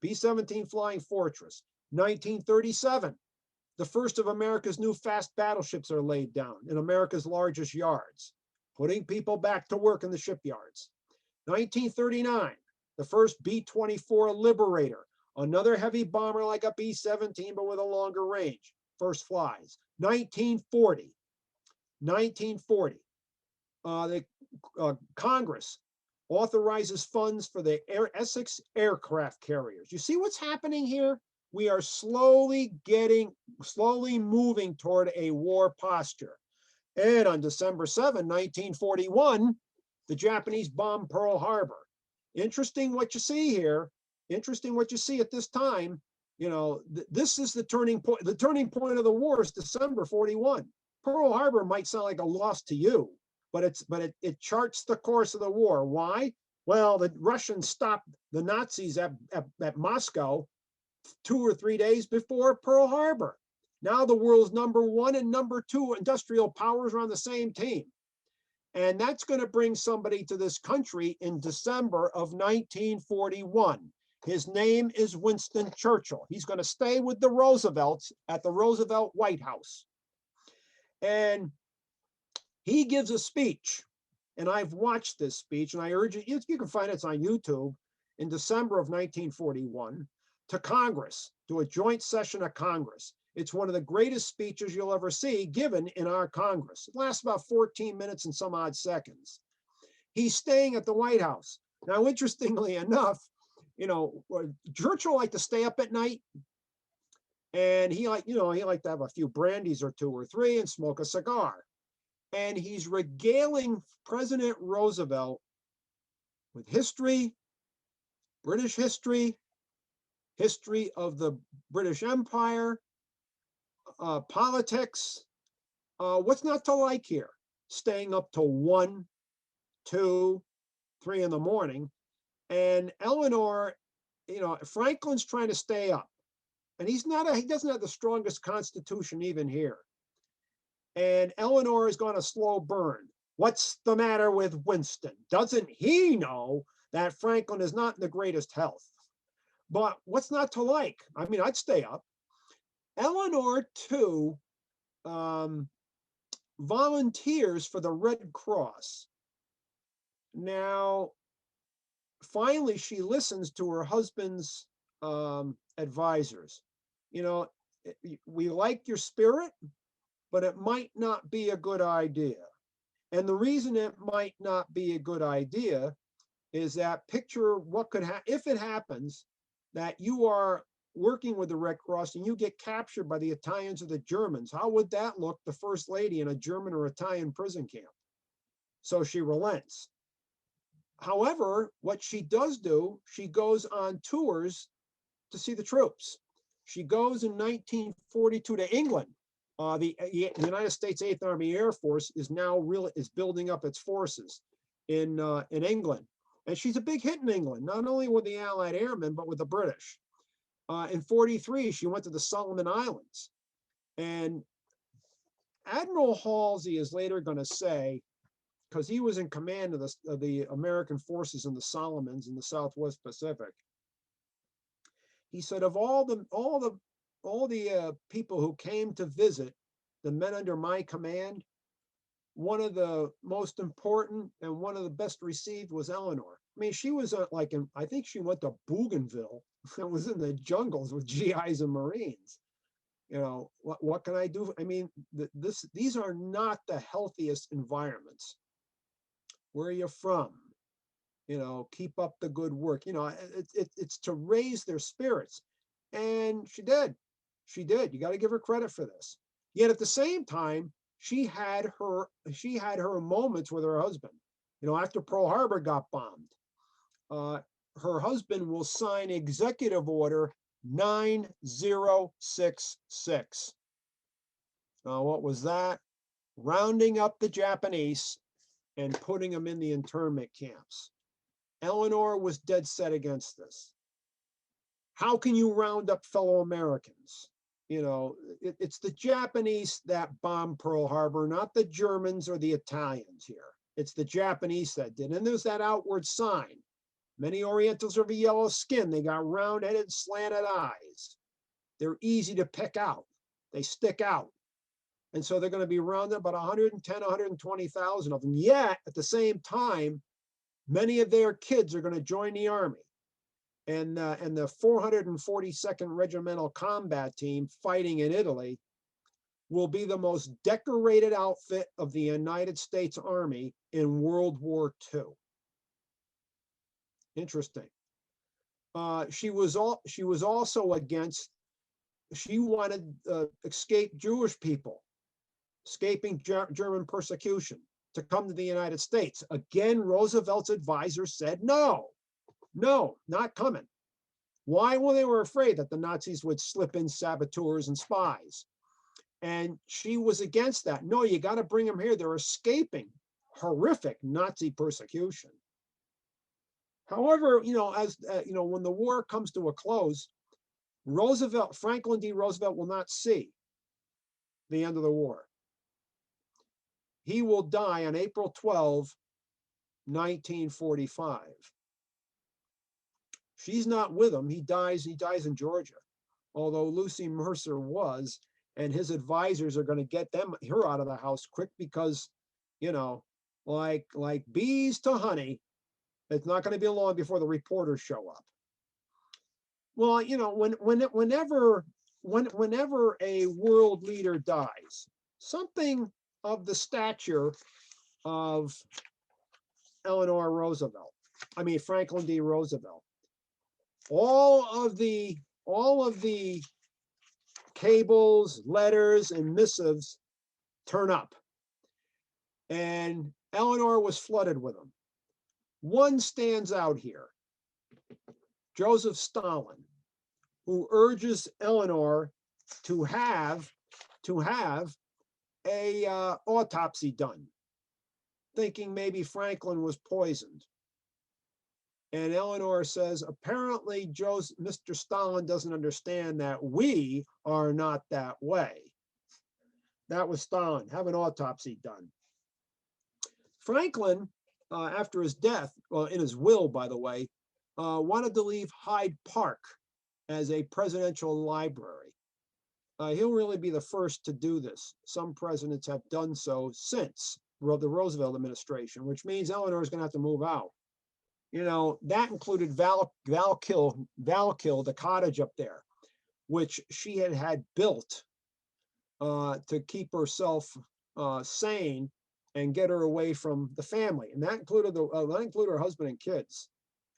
B-17 Flying Fortress. 1937, the first of America's new fast battleships are laid down in America's largest yards, putting people back to work in the shipyards. 1939, the first B-24 Liberator, another heavy bomber like a B-17, but with a longer range, first flies. 1940, the Congress authorizes funds for the Essex aircraft carriers. You see what's happening here? We are slowly moving toward a war posture. And on December 7, 1941, the Japanese bombed Pearl Harbor. Interesting what you see here. Interesting what you see at this time. You know, this is the turning point. The turning point of the war is December 41. Pearl Harbor might sound like a loss to you, but it charts the course of the war. Why? Well, the Russians stopped the Nazis at Moscow 2 or 3 days before Pearl Harbor. Now the world's #1 and #2 industrial powers are on the same team. And that's going to bring somebody to this country in December of 1941. His name is Winston Churchill. He's going to stay with the Roosevelts at the Roosevelt White House. And he gives a speech. And I've watched this speech, and I urge you, you can find it on YouTube, in December of 1941, to Congress, to a joint session of Congress. It's one of the greatest speeches you'll ever see given in our Congress. It lasts about 14 minutes and some odd seconds. He's staying at the White House. Now, interestingly enough, you know, Churchill liked to stay up at night, and he liked to have a few brandies or 2 or 3 and smoke a cigar. And he's regaling President Roosevelt with history, British history, history of the British Empire, politics. What's not to like here? Staying up till 1, 2, 3 in the morning. And Eleanor, you know, Franklin's trying to stay up. And he doesn't have the strongest constitution even here. And Eleanor is going to slow burn. What's the matter with Winston? Doesn't he know that Franklin is not in the greatest health? But what's not to like? I mean, I'd stay up. Eleanor, too, volunteers for the Red Cross. Now, finally, she listens to her husband's advisors. You know, we like your spirit, but it might not be a good idea. And the reason it might not be a good idea is that picture what could happen if it happens that you are working with the Red Cross and you get captured by the Italians or the Germans. How would that look, the First Lady in a German or Italian prison camp? So she relents. However, what she does do, she goes on tours to see the troops. She goes in 1942 to England. The United States 8th Army Air Force is now building up its forces in England. And she's a big hit in England, not only with the Allied airmen, but with the British. In 43, she went to the Solomon Islands. And Admiral Halsey is later going to say, because he was in command of the American forces in the Solomons in the Southwest Pacific, he said, of all the people who came to visit the men under my command, one of the most important and one of the best received was Eleanor. I mean, she was I think she went to Bougainville and was in the jungles with GIs and Marines. You know, what can I do? I mean, these are not the healthiest environments. Where are you from? You know, keep up the good work. You know, it's to raise their spirits. And she did. She did. You got to give her credit for this. Yet at the same time, she had her moments with her husband. You know, after Pearl Harbor got bombed, her husband will sign Executive Order 9066. Now, what was that? Rounding up the Japanese and putting them in the internment camps. Eleanor was dead set against this. How can you round up fellow Americans? You know, it's the Japanese that bombed Pearl Harbor, not the Germans or the Italians here. It's the Japanese that did. And there's that outward sign. Many Orientals are of a yellow skin. They got round-headed, slanted eyes. They're easy to pick out. They stick out. And so they're going to be rounded about 110, 120,000 of them. Yet, at the same time, Many of their kids are going to join the Army. And the 442nd Regimental Combat Team fighting in Italy will be the most decorated outfit of the United States Army in World War II. Interesting. She was also against, she wanted escaped Jewish people, escaping German persecution, to come to the United States. Again, Roosevelt's advisors said, no, not coming. Why? Well, they were afraid that the Nazis would slip in saboteurs and spies. And she was against that. No, you got to bring them here. They're escaping horrific Nazi persecution. However, as when the war comes to a close, Franklin D. Roosevelt will not see the end of the war. He will die on April 12, 1945. She's not with him. He dies in Georgia, although Lucy Mercer was, and his advisors are going to get her out of the house quick because, like bees to honey, it's not going to be long before the reporters show up. Well, whenever a world leader dies, something of the stature of Franklin D. Roosevelt, all of the cables, letters, and missives turn up. And Eleanor was flooded with them. One stands out here, Joseph Stalin, who urges Eleanor to have a autopsy done, thinking maybe Franklin was poisoned. And Eleanor says, apparently Mr. Stalin doesn't understand that we are not that way. That was Stalin, have an autopsy done. Franklin, after his death, in his will, by the way, wanted to leave Hyde Park as a presidential library. He'll really be the first to do this. Some presidents have done so since the Roosevelt administration, which means Eleanor is going to have to move out. That included Valkill, the cottage up there, which she had built to keep herself sane and get her away from the family. And that included her husband and kids.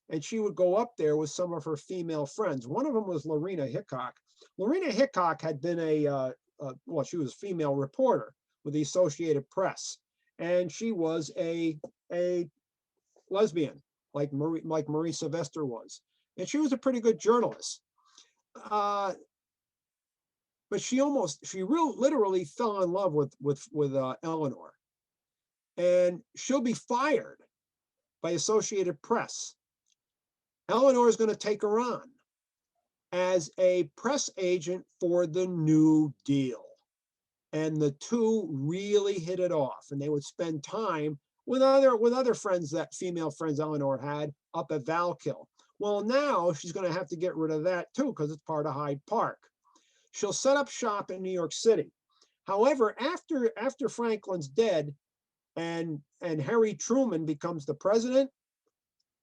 And she would go up there with some of her female friends. One of them was Lorena Hickok. Lorena Hickok had been she was a female reporter with the Associated Press. And she was a lesbian, like Marie Sylvester was. And she was a pretty good journalist. But she literally fell in love with Eleanor. And she'll be fired by Associated Press. Eleanor is going to take her on as a press agent for the New Deal. And the two really hit it off, and they would spend time with other friends, that female friends Eleanor had up at Valkill. Well, now she's going to have to get rid of that too, because it's part of Hyde Park. She'll set up shop in New York City. However, after Franklin's dead and Harry Truman becomes the president,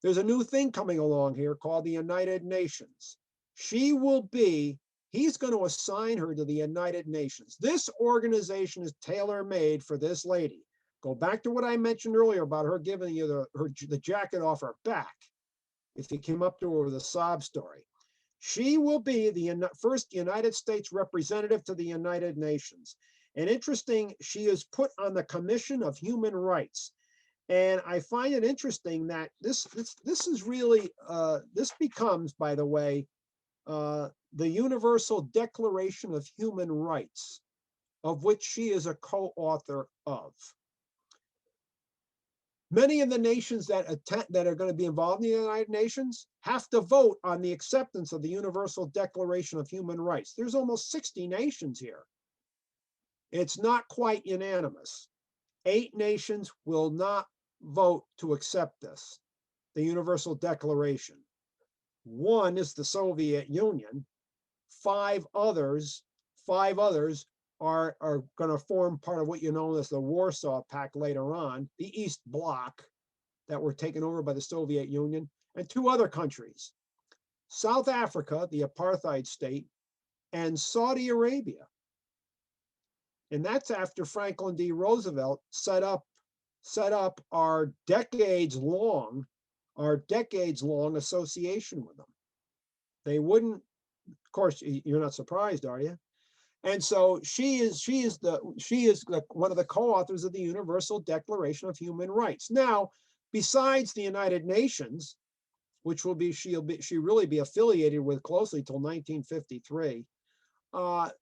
there's a new thing coming along here called the United Nations. He's going to assign her to the United Nations. This organization is tailor-made for this lady. Go back to what I mentioned earlier about her giving you the jacket off her back. If you came up to her with a sob story. She will be the first United States representative to the United Nations. And interesting, she is put on the Commission of Human Rights. And I find it interesting that this is really, this becomes, by the way, the Universal Declaration of Human Rights, of which she is a co-author of. Many of the nations that are going to be involved in the United Nations have to vote on the acceptance of the Universal Declaration of Human Rights. There's almost 60 nations here. It's not quite unanimous. 8 nations will not vote to accept this, the Universal Declaration. 1 is the Soviet Union. 5 others are going to form part of what you know as the Warsaw Pact later on, the East Bloc. that were taken over by the Soviet Union, and two other countries, South Africa, the apartheid state, and Saudi Arabia. And that's after Franklin D. Roosevelt set up our decades-long association with them. They wouldn't, of course, you're not surprised, are you? And so she is one of the co-authors of the Universal Declaration of Human Rights. Now, besides the United Nations, which she'll really be affiliated with closely till 1953,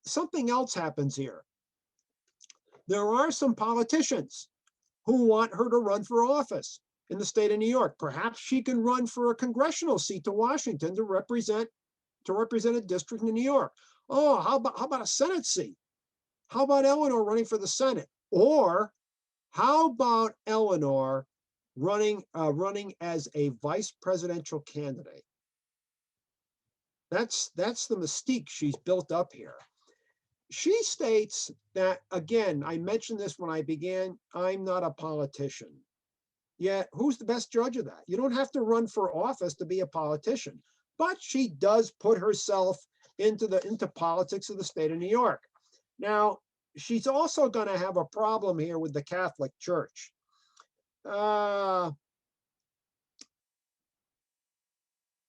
something else happens here. There are some politicians who want her to run for office in the state of New York. Perhaps she can run for a congressional seat to Washington to represent a district in New York. Oh, how about a Senate seat? How about Eleanor running for the Senate? Or how about Eleanor running as a vice presidential candidate? That's the mystique she's built up here. She states that, again, I mentioned this when I began, I'm not a politician. Yet, who's the best judge of that? You don't have to run for office to be a politician, but she does put herself into politics of the state of New York. Now, she's also going to have a problem here with the Catholic Church.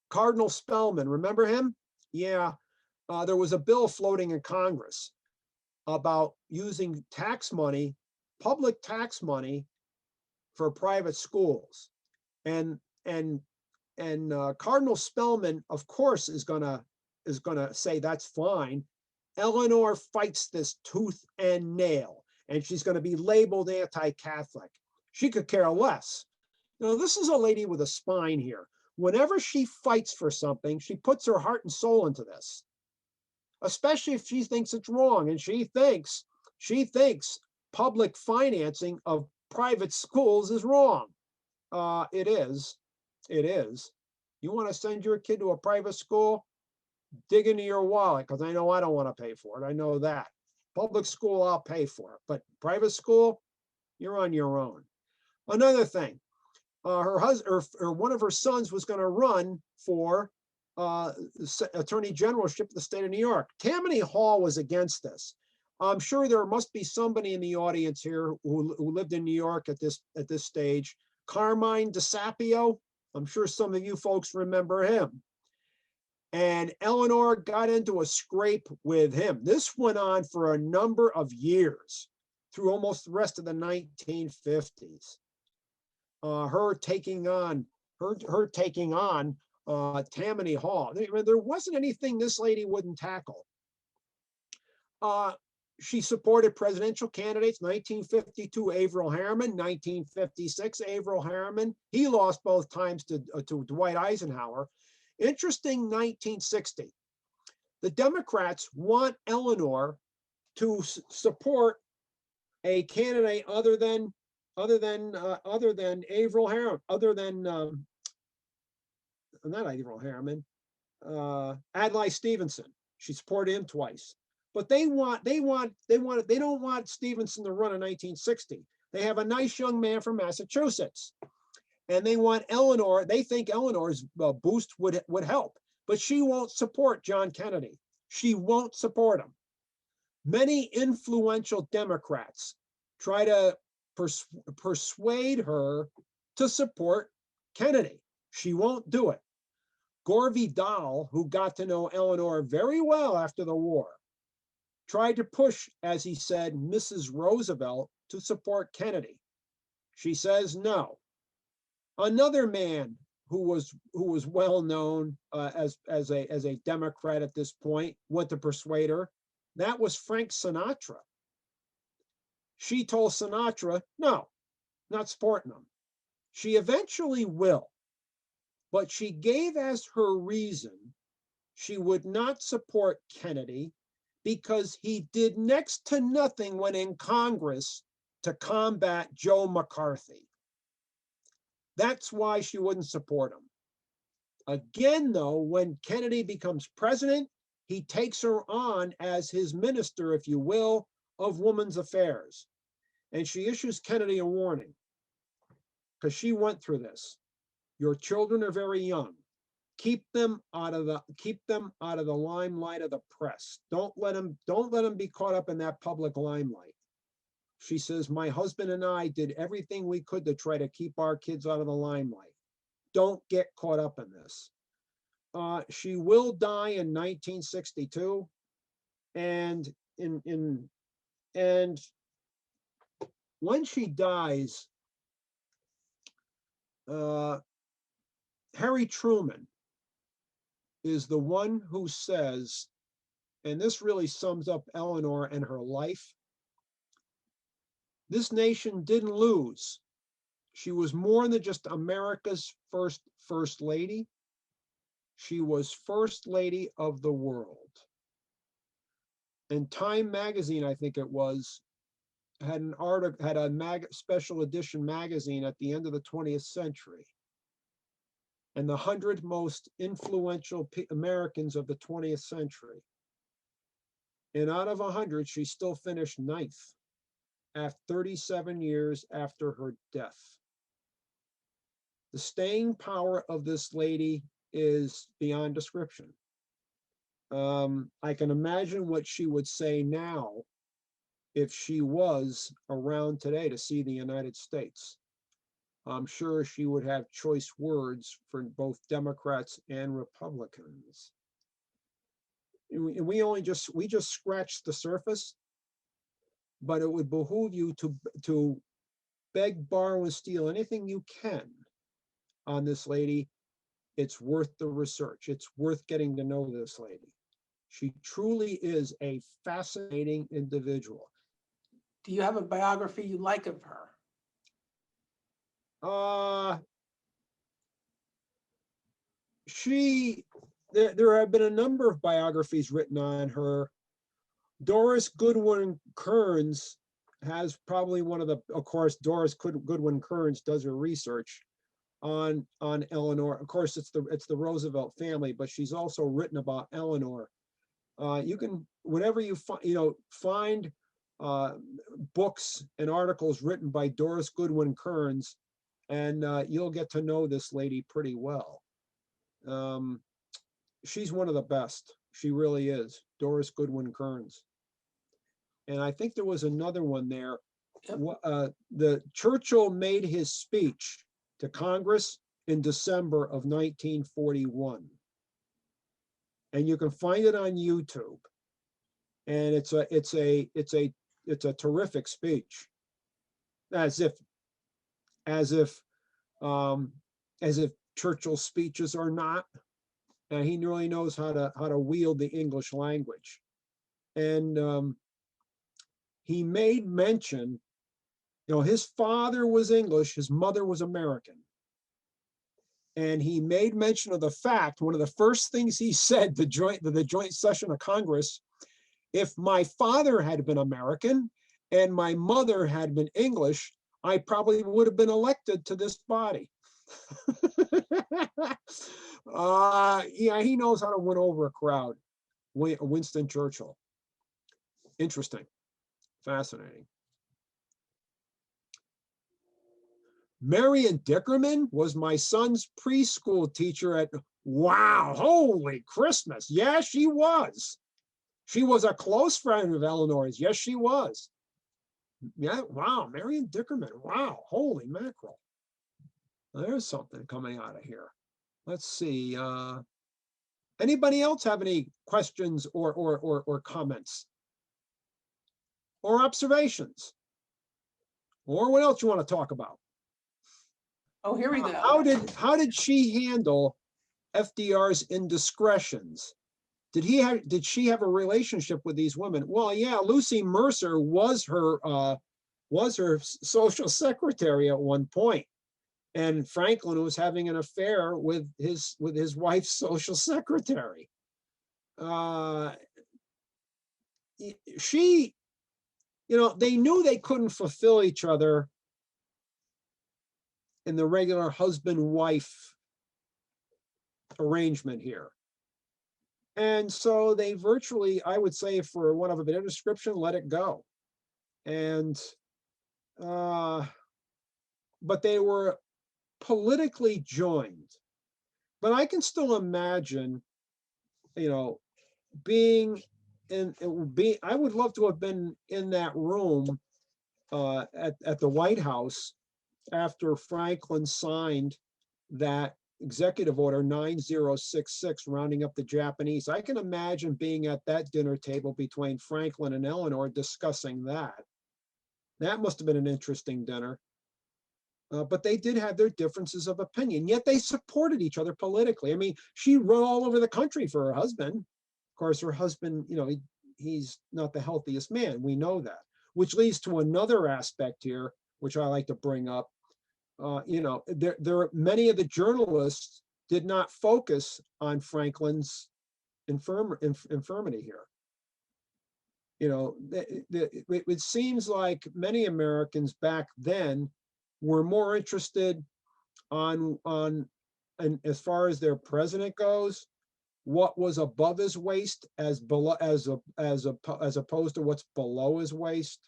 Cardinal Spellman, remember him? Yeah, there was a bill floating in Congress about using public tax money for private schools. And Cardinal Spellman, of course, is gonna say that's fine. Eleanor fights this tooth and nail, and she's going to be labeled anti-Catholic. She could care less. Now, this is a lady with a spine here. Whenever she fights for something, she puts her heart and soul into this, especially if she thinks it's wrong. And she thinks public financing of private schools is wrong. It is. You want to send your kid to a private school? Dig into your wallet, because I know I don't want to pay for it. I know that. Public school, I'll pay for it. But private school, you're on your own. Another thing, her husband, or one of her sons, was going to run for attorney generalship of the state of New York. Tammany Hall was against this. I'm sure there must be somebody in the audience here who lived in New York at this stage. Carmine DeSapio. I'm sure some of you folks remember him. And Eleanor got into a scrape with him. This went on for a number of years, through almost the rest of the 1950s. Her taking on Tammany Hall. There wasn't anything this lady wouldn't tackle. She supported presidential candidates, 1952, Averell Harriman, 1956, Averell Harriman. He lost both times to Dwight Eisenhower. Interesting, 1960. The Democrats want Eleanor to support a candidate other than Averell Harriman, not Averell Harriman, Adlai Stevenson. She supported him twice. But they don't want Stevenson to run in 1960. They have a nice young man from Massachusetts. And they want Eleanor, they think Eleanor's boost would help, but she won't support John Kennedy. She won't support him. Many influential Democrats try to persuade her to support Kennedy. She won't do it. Gore Vidal, who got to know Eleanor very well after the war, tried to push, as he said, Mrs. Roosevelt to support Kennedy. She says no. Another man who was well known as a Democrat at this point went to persuade her. That was Frank Sinatra. She told Sinatra, no, not supporting him. She eventually will, but she gave as her reason she would not support Kennedy because he did next to nothing when in Congress to combat Joe McCarthy. That's why she wouldn't support him. Again, though, when Kennedy becomes president, he takes her on as his minister, if you will, of women's affairs. And she issues Kennedy a warning. because she went through this. Your children are very young. Keep them out of the limelight of the press. Don't let them be caught up in that public limelight. She says, my husband and I did everything we could to try to keep our kids out of the limelight. Don't get caught up in this. She will die in 1962, and when she dies, Harry Truman is the one who says, and this really sums up Eleanor and her life, this nation didn't lose. She was more than just America's first lady. She was first lady of the world. And Time magazine, I think it was, had an article, had a special edition magazine at the end of the 20th century. And the 100 most influential Americans of the 20th century. And out of 100, she still finished 9th at 37 years after her death. The staying power of this lady is beyond description. I can imagine what she would say now if she was around today to see the United States. I'm sure she would have choice words for both Democrats and Republicans. We just scratched the surface, but it would behoove you to beg, borrow, and steal anything you can on this lady. It's worth the research. It's worth getting to know this lady. She truly is a fascinating individual. Do you have a biography you like of her? There have been a number of biographies written on her. Doris Goodwin Kearns has probably one of the, of course, Doris Goodwin Kearns does her research on Eleanor. Of course, it's the Roosevelt family, but she's also written about Eleanor. You can, whenever you find books and articles written by Doris Goodwin Kearns, and you'll get to know this lady pretty well. She's one of the best. She really is, Doris Goodwin Kearns. And I think there was another one there. Yep. The Churchill made his speech to Congress in December of 1941. And you can find it on YouTube. And it's a terrific speech. As if Churchill's speeches are not. And he really knows how to wield the English language. And he made mention, his father was English, his mother was American. And he made mention of the fact, one of the first things he said, the joint session of Congress, if my father had been American and my mother had been English, I probably would have been elected to this body. Yeah, he knows how to win over a crowd. Winston Churchill. Interesting. Fascinating. Marion Dickerman was my son's preschool teacher at, wow, holy Christmas. Yeah, she was. She was a close friend of Eleanor's. Yes, she was. Yeah, wow, Marion Dickerman. Wow, holy mackerel. There's something coming out of here. Let's see. Anybody else have any questions or comments? Or observations? Or what else you want to talk about? Oh, here we go. How did she handle FDR's indiscretions? Did she have a relationship with these women? Well, yeah, Lucy Mercer was her social secretary at one point, and Franklin was having an affair with his wife's social secretary. They knew they couldn't fulfill each other in the regular husband-wife arrangement here. And so they virtually, I would say, for want of a better description, let it go. And, but they were politically joined, but I can still imagine, you know, being in, it would be, I would love to have been in that room at the White House after Franklin signed that executive order 9066, rounding up the Japanese. I can imagine being at that dinner table between Franklin and Eleanor discussing that. That must have been an interesting dinner. But they did have their differences of opinion, yet they supported each other politically. I mean, she rode all over the country for her husband. Of course, her husband, you know, he's not the healthiest man. We know that, which leads to another aspect here, which I like to bring up. You know, many of the journalists did not focus on Franklin's infirmity here. You know, it seems like many Americans back then were more interested on and as far as their president goes, what was above his waist as below as opposed to what's below his waist,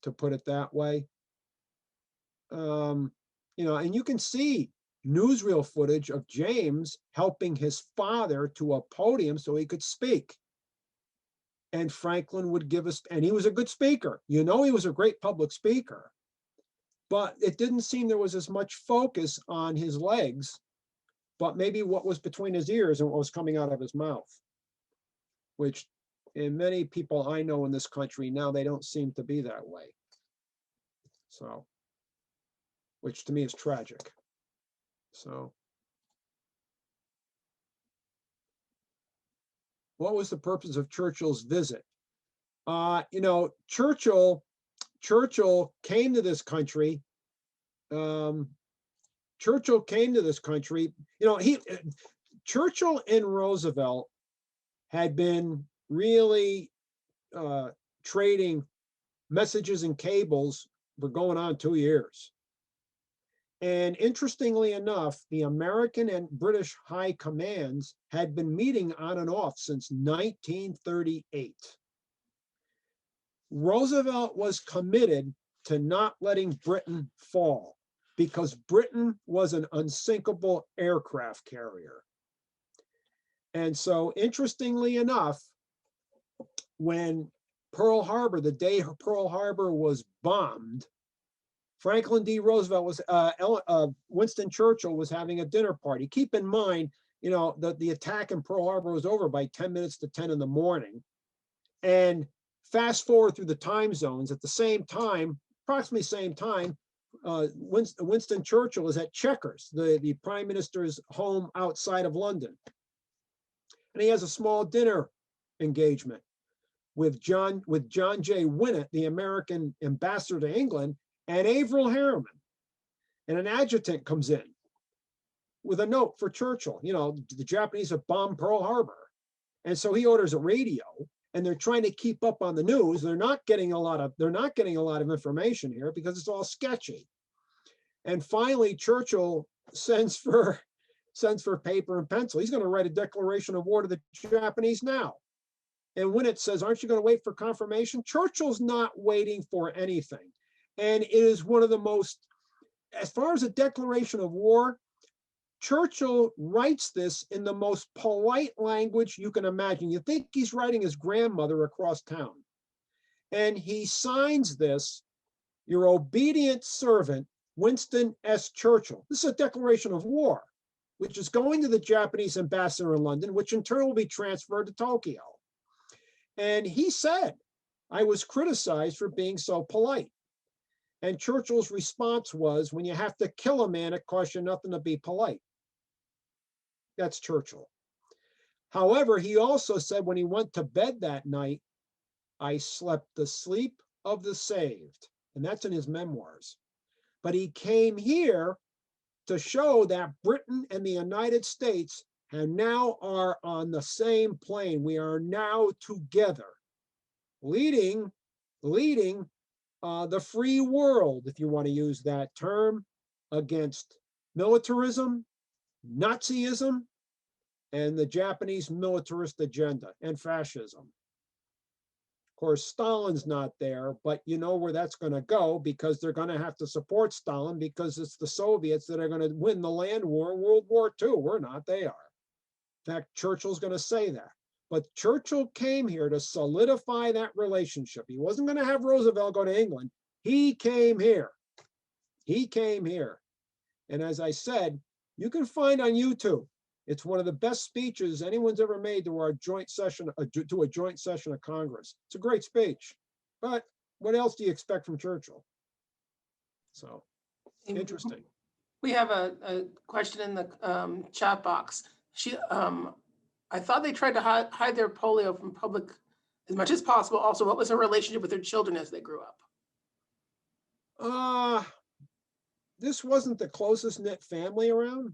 to put it that way. You know, and you can see newsreel footage of James helping his father to a podium so he could speak. And Franklin would give us, and he was a good speaker. You know, he was a great public speaker, but it didn't seem there was as much focus on his legs, but maybe what was between his ears and what was coming out of his mouth, which in many people I know in this country now, they don't seem to be that way. So, which to me is tragic. So, what was the purpose of Churchill's visit? You know, Churchill came to this country. Churchill came to this country. You know, Churchill and Roosevelt had been really trading messages and cables for going on 2 years. And interestingly enough, the American and British high commands had been meeting on and off since 1938. Roosevelt was committed to not letting Britain fall because Britain was an unsinkable aircraft carrier. And so, interestingly enough, when Pearl Harbor, the day Pearl Harbor was bombed, Franklin D. Roosevelt was, Winston Churchill was having a dinner party. Keep in mind, you know, the attack in Pearl Harbor was over by 10 minutes to 10 in the morning. And fast forward through the time zones, at the same time, approximately same time, Winston Churchill is at Chequers, the prime minister's home outside of London. And he has a small dinner engagement with John J. Winnett, the American ambassador to England, and Averell Harriman. And an adjutant comes in with a note for Churchill. You know, the Japanese have bombed Pearl Harbor. And so he orders a radio, and they're trying to keep up on the news. They're not getting a lot of information here because it's all sketchy. And finally, Churchill sends for paper and pencil. He's going to write a declaration of war to the Japanese now. And Winnett says, aren't you going to wait for confirmation? Churchill's not waiting for anything. And it is one of the most, as far as a declaration of war, Churchill writes this in the most polite language you can imagine. You think he's writing his grandmother across town. And he signs this, your obedient servant, Winston S. Churchill. This is a declaration of war, which is going to the Japanese ambassador in London, which in turn will be transferred to Tokyo. And he said, I was criticized for being so polite. And Churchill's response was, when you have to kill a man, it costs you nothing to be polite. That's Churchill. However, he also said when he went to bed that night, I slept the sleep of the saved. And that's in his memoirs. But he came here to show that Britain and the United States and now are on the same plane. We are now together, leading the free world, if you want to use that term, against militarism, Nazism, and the Japanese militarist agenda, and fascism. course, Stalin's not there, but you know where that's going to go, because they're going to have to support Stalin, because it's the Soviets that are going to win the land war in World War II. We're not, they are. In fact, Churchill's going to say that. But Churchill came here to solidify that relationship. He wasn't going to have Roosevelt go to England. He came here. He came here. And as I said, you can find on YouTube, it's one of the best speeches anyone's ever made to our joint session, to a joint session of Congress. It's a great speech. But what else do you expect from Churchill? So, interesting. We have a question in the chat box. I thought they tried to hide their polio from public as much as possible. Also, what was her relationship with their children as they grew up? This wasn't the closest knit family around.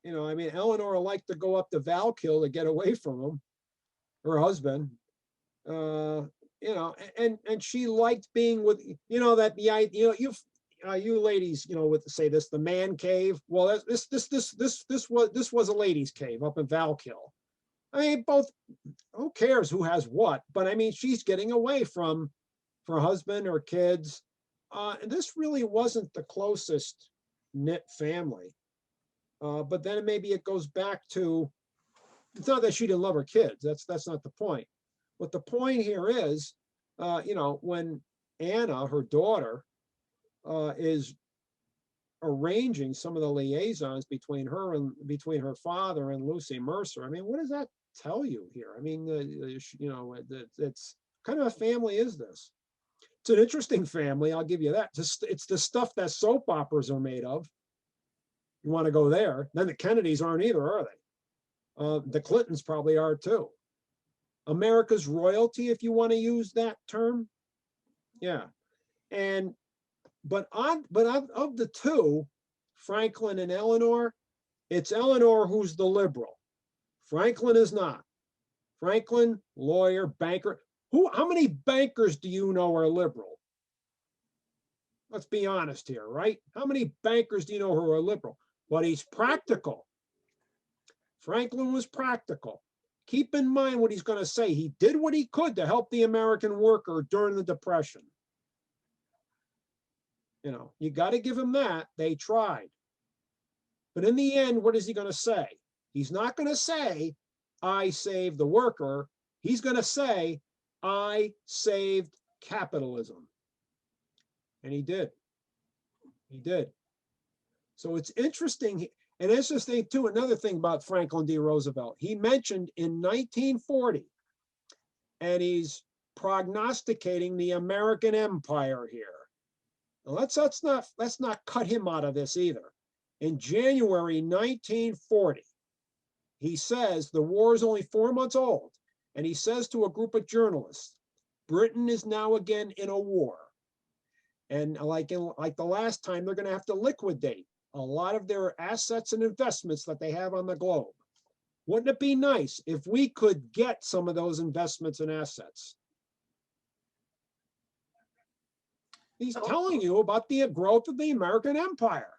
You know, I mean, Eleanor liked to go up to Valkill to get away from him, her husband. You know, and she liked being with, you know, that the idea, you ladies, you know, with say this, the man cave. Well, this was a ladies' cave up in Valkill. I mean, both. Who cares who has what? But I mean, she's getting away from her husband or kids. And this really wasn't the closest knit family. But then maybe it goes back to, it's not that she didn't love her kids. That's not the point. But the point here is, you know, when Anna, her daughter, is arranging some of the liaisons between her and between her father and Lucy Mercer. I mean, what does that tell you here? I mean, you know, it's kind of a family is this? It's an interesting family, I'll give you that. It's the stuff that soap operas are made of. You want to go there? Then the Kennedys aren't either, are they? The Clintons probably are too. America's royalty, if you want to use that term. Yeah. And but of the two, Franklin and Eleanor, it's Eleanor who's the liberal. Franklin is not. Franklin, lawyer, banker. How many bankers do you know are liberal? Let's be honest here, right? How many bankers do you know who are liberal? But he's practical. Franklin was practical. Keep in mind what he's going to say. He did what he could to help the American worker during the Depression. You know, you got to give him that. They tried. But in the end, what is he going to say? He's not going to say, I saved the worker. He's going to say, I saved capitalism. And he did. He did. So it's interesting. And it's just too, another thing about Franklin D. Roosevelt. He mentioned in 1940, and he's prognosticating the American empire here. Now let's not cut him out of this either. In January 1940, he says the war is only 4 months old, and he says to a group of journalists, Britain is now again in a war. And like the last time, they're going to have to liquidate a lot of their assets and investments that they have on the globe. Wouldn't it be nice if we could get some of those investments and assets? He's telling you about the growth of the American empire.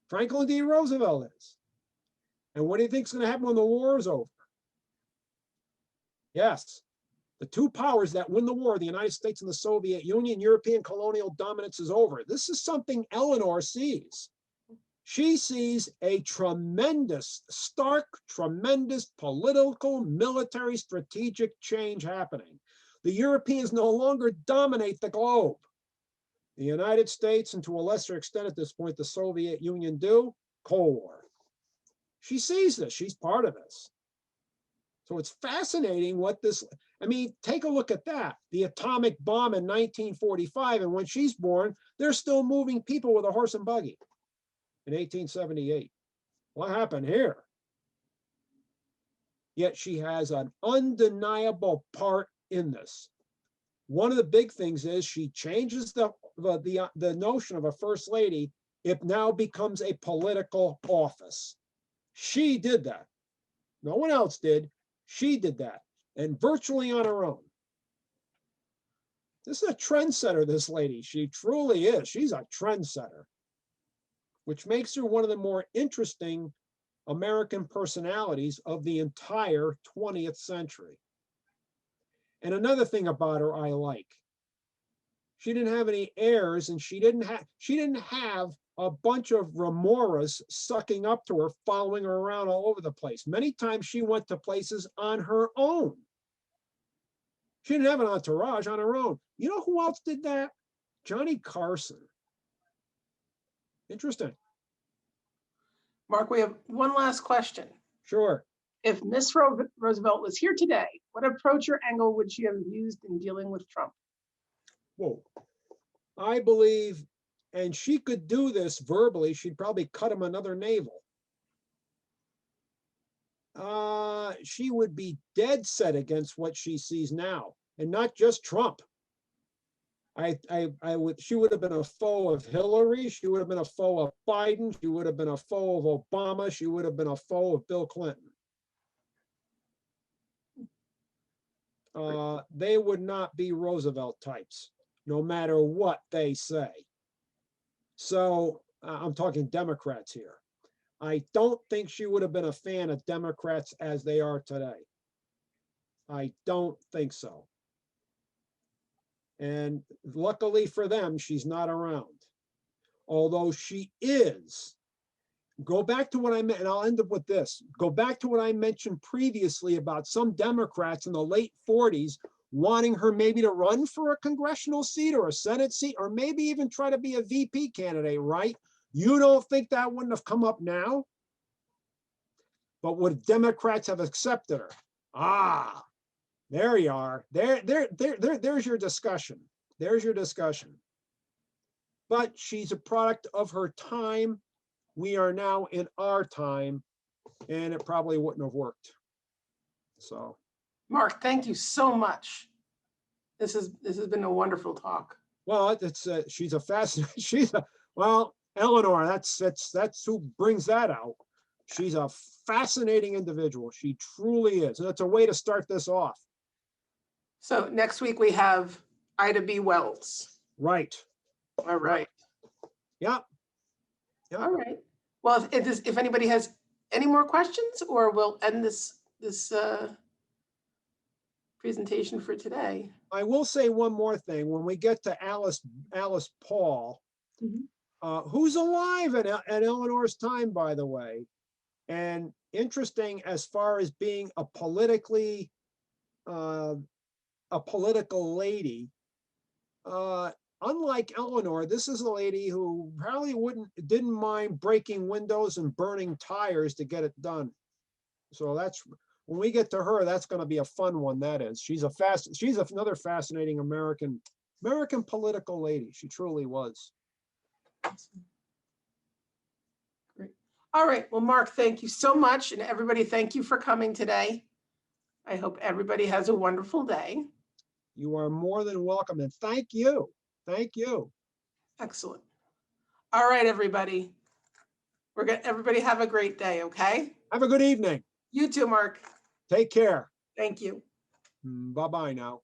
Franklin D. Roosevelt is. And what do you think is going to happen when the war is over? Yes, the two powers that win the war, the United States and the Soviet Union, European colonial dominance is over. This is something Eleanor sees. She sees a tremendous, stark, tremendous political, military, strategic change happening. The Europeans no longer dominate the globe. The United States, and to a lesser extent at this point, the Soviet Union do. Cold War. She sees this. She's part of this. So it's fascinating what this, I mean, take a look at that. The atomic bomb in 1945, and when she's born, they're still moving people with a horse and buggy in 1878. What happened here? Yet she has an undeniable part in this. One of the big things is she changes the notion of a first lady. It now becomes a political office. She did that. No one else did. She did that, and virtually on her own. This is a trendsetter, this lady. She truly is. She's a trendsetter, which makes her one of the more interesting American personalities of the entire 20th century. And another thing about her I like, she didn't have any heirs, and she didn't have a bunch of remoras sucking up to her, following her around all over the place. Many times she went to places on her own. She didn't have an entourage, on her own. You know who else did that? Johnny Carson. Interesting. Mark, we have one last question. Sure. If Miss Roosevelt was here today, what approach or angle would she have used in dealing with Trump? Whoa. I believe, and she could do this verbally, she'd probably cut him another navel. She would be dead set against what she sees now, and not just Trump. She would have been a foe of Hillary. She would have been a foe of Biden. She would have been a foe of Obama. She would have been a foe of Bill Clinton. They would not be Roosevelt types, no matter what they say. So I'm talking Democrats here. I don't think she would have been a fan of Democrats as they are today. I don't think so. And luckily for them, she's not around. Although she is. Go back to what I meant, and I'll end up with this. Go back to what I mentioned previously about some Democrats in the late 40s wanting her maybe to run for a congressional seat or a Senate seat, or maybe even try to be a VP candidate, right? You don't think that wouldn't have come up now? But would Democrats have accepted her? Ah, there you are. There's your discussion. There's your discussion. But she's a product of her time. We are now in our time, and it probably wouldn't have worked. So, Mark, thank you so much. This has been a wonderful talk. well, it's she's a fascinating. Well, Eleanor, that's who brings that out. She's a fascinating individual. She truly is. And it's a way to start this off. So next week we have Ida B. Wells. Right. All right. Yep. Yep. All right. Well, if anybody has any more questions, or we'll end this presentation for today. I will say one more thing. When we get to Alice Paul, who's alive at Eleanor's time, by the way, and interesting as far as being a political lady. Unlike Eleanor, this is a lady who probably didn't mind breaking windows and burning tires to get it done. So that's, when we get to her, that's going to be a fun one. That is, she's another fascinating American political lady. She truly was. Great. All right. Well, Mark, thank you so much. And everybody, thank you for coming today. I hope everybody has a wonderful day. You are more than welcome. And thank you. Thank you. Excellent. All right, everybody. Everybody have a great day, okay? Have a good evening. You too, Mark. Take care. Thank you. Bye-bye now.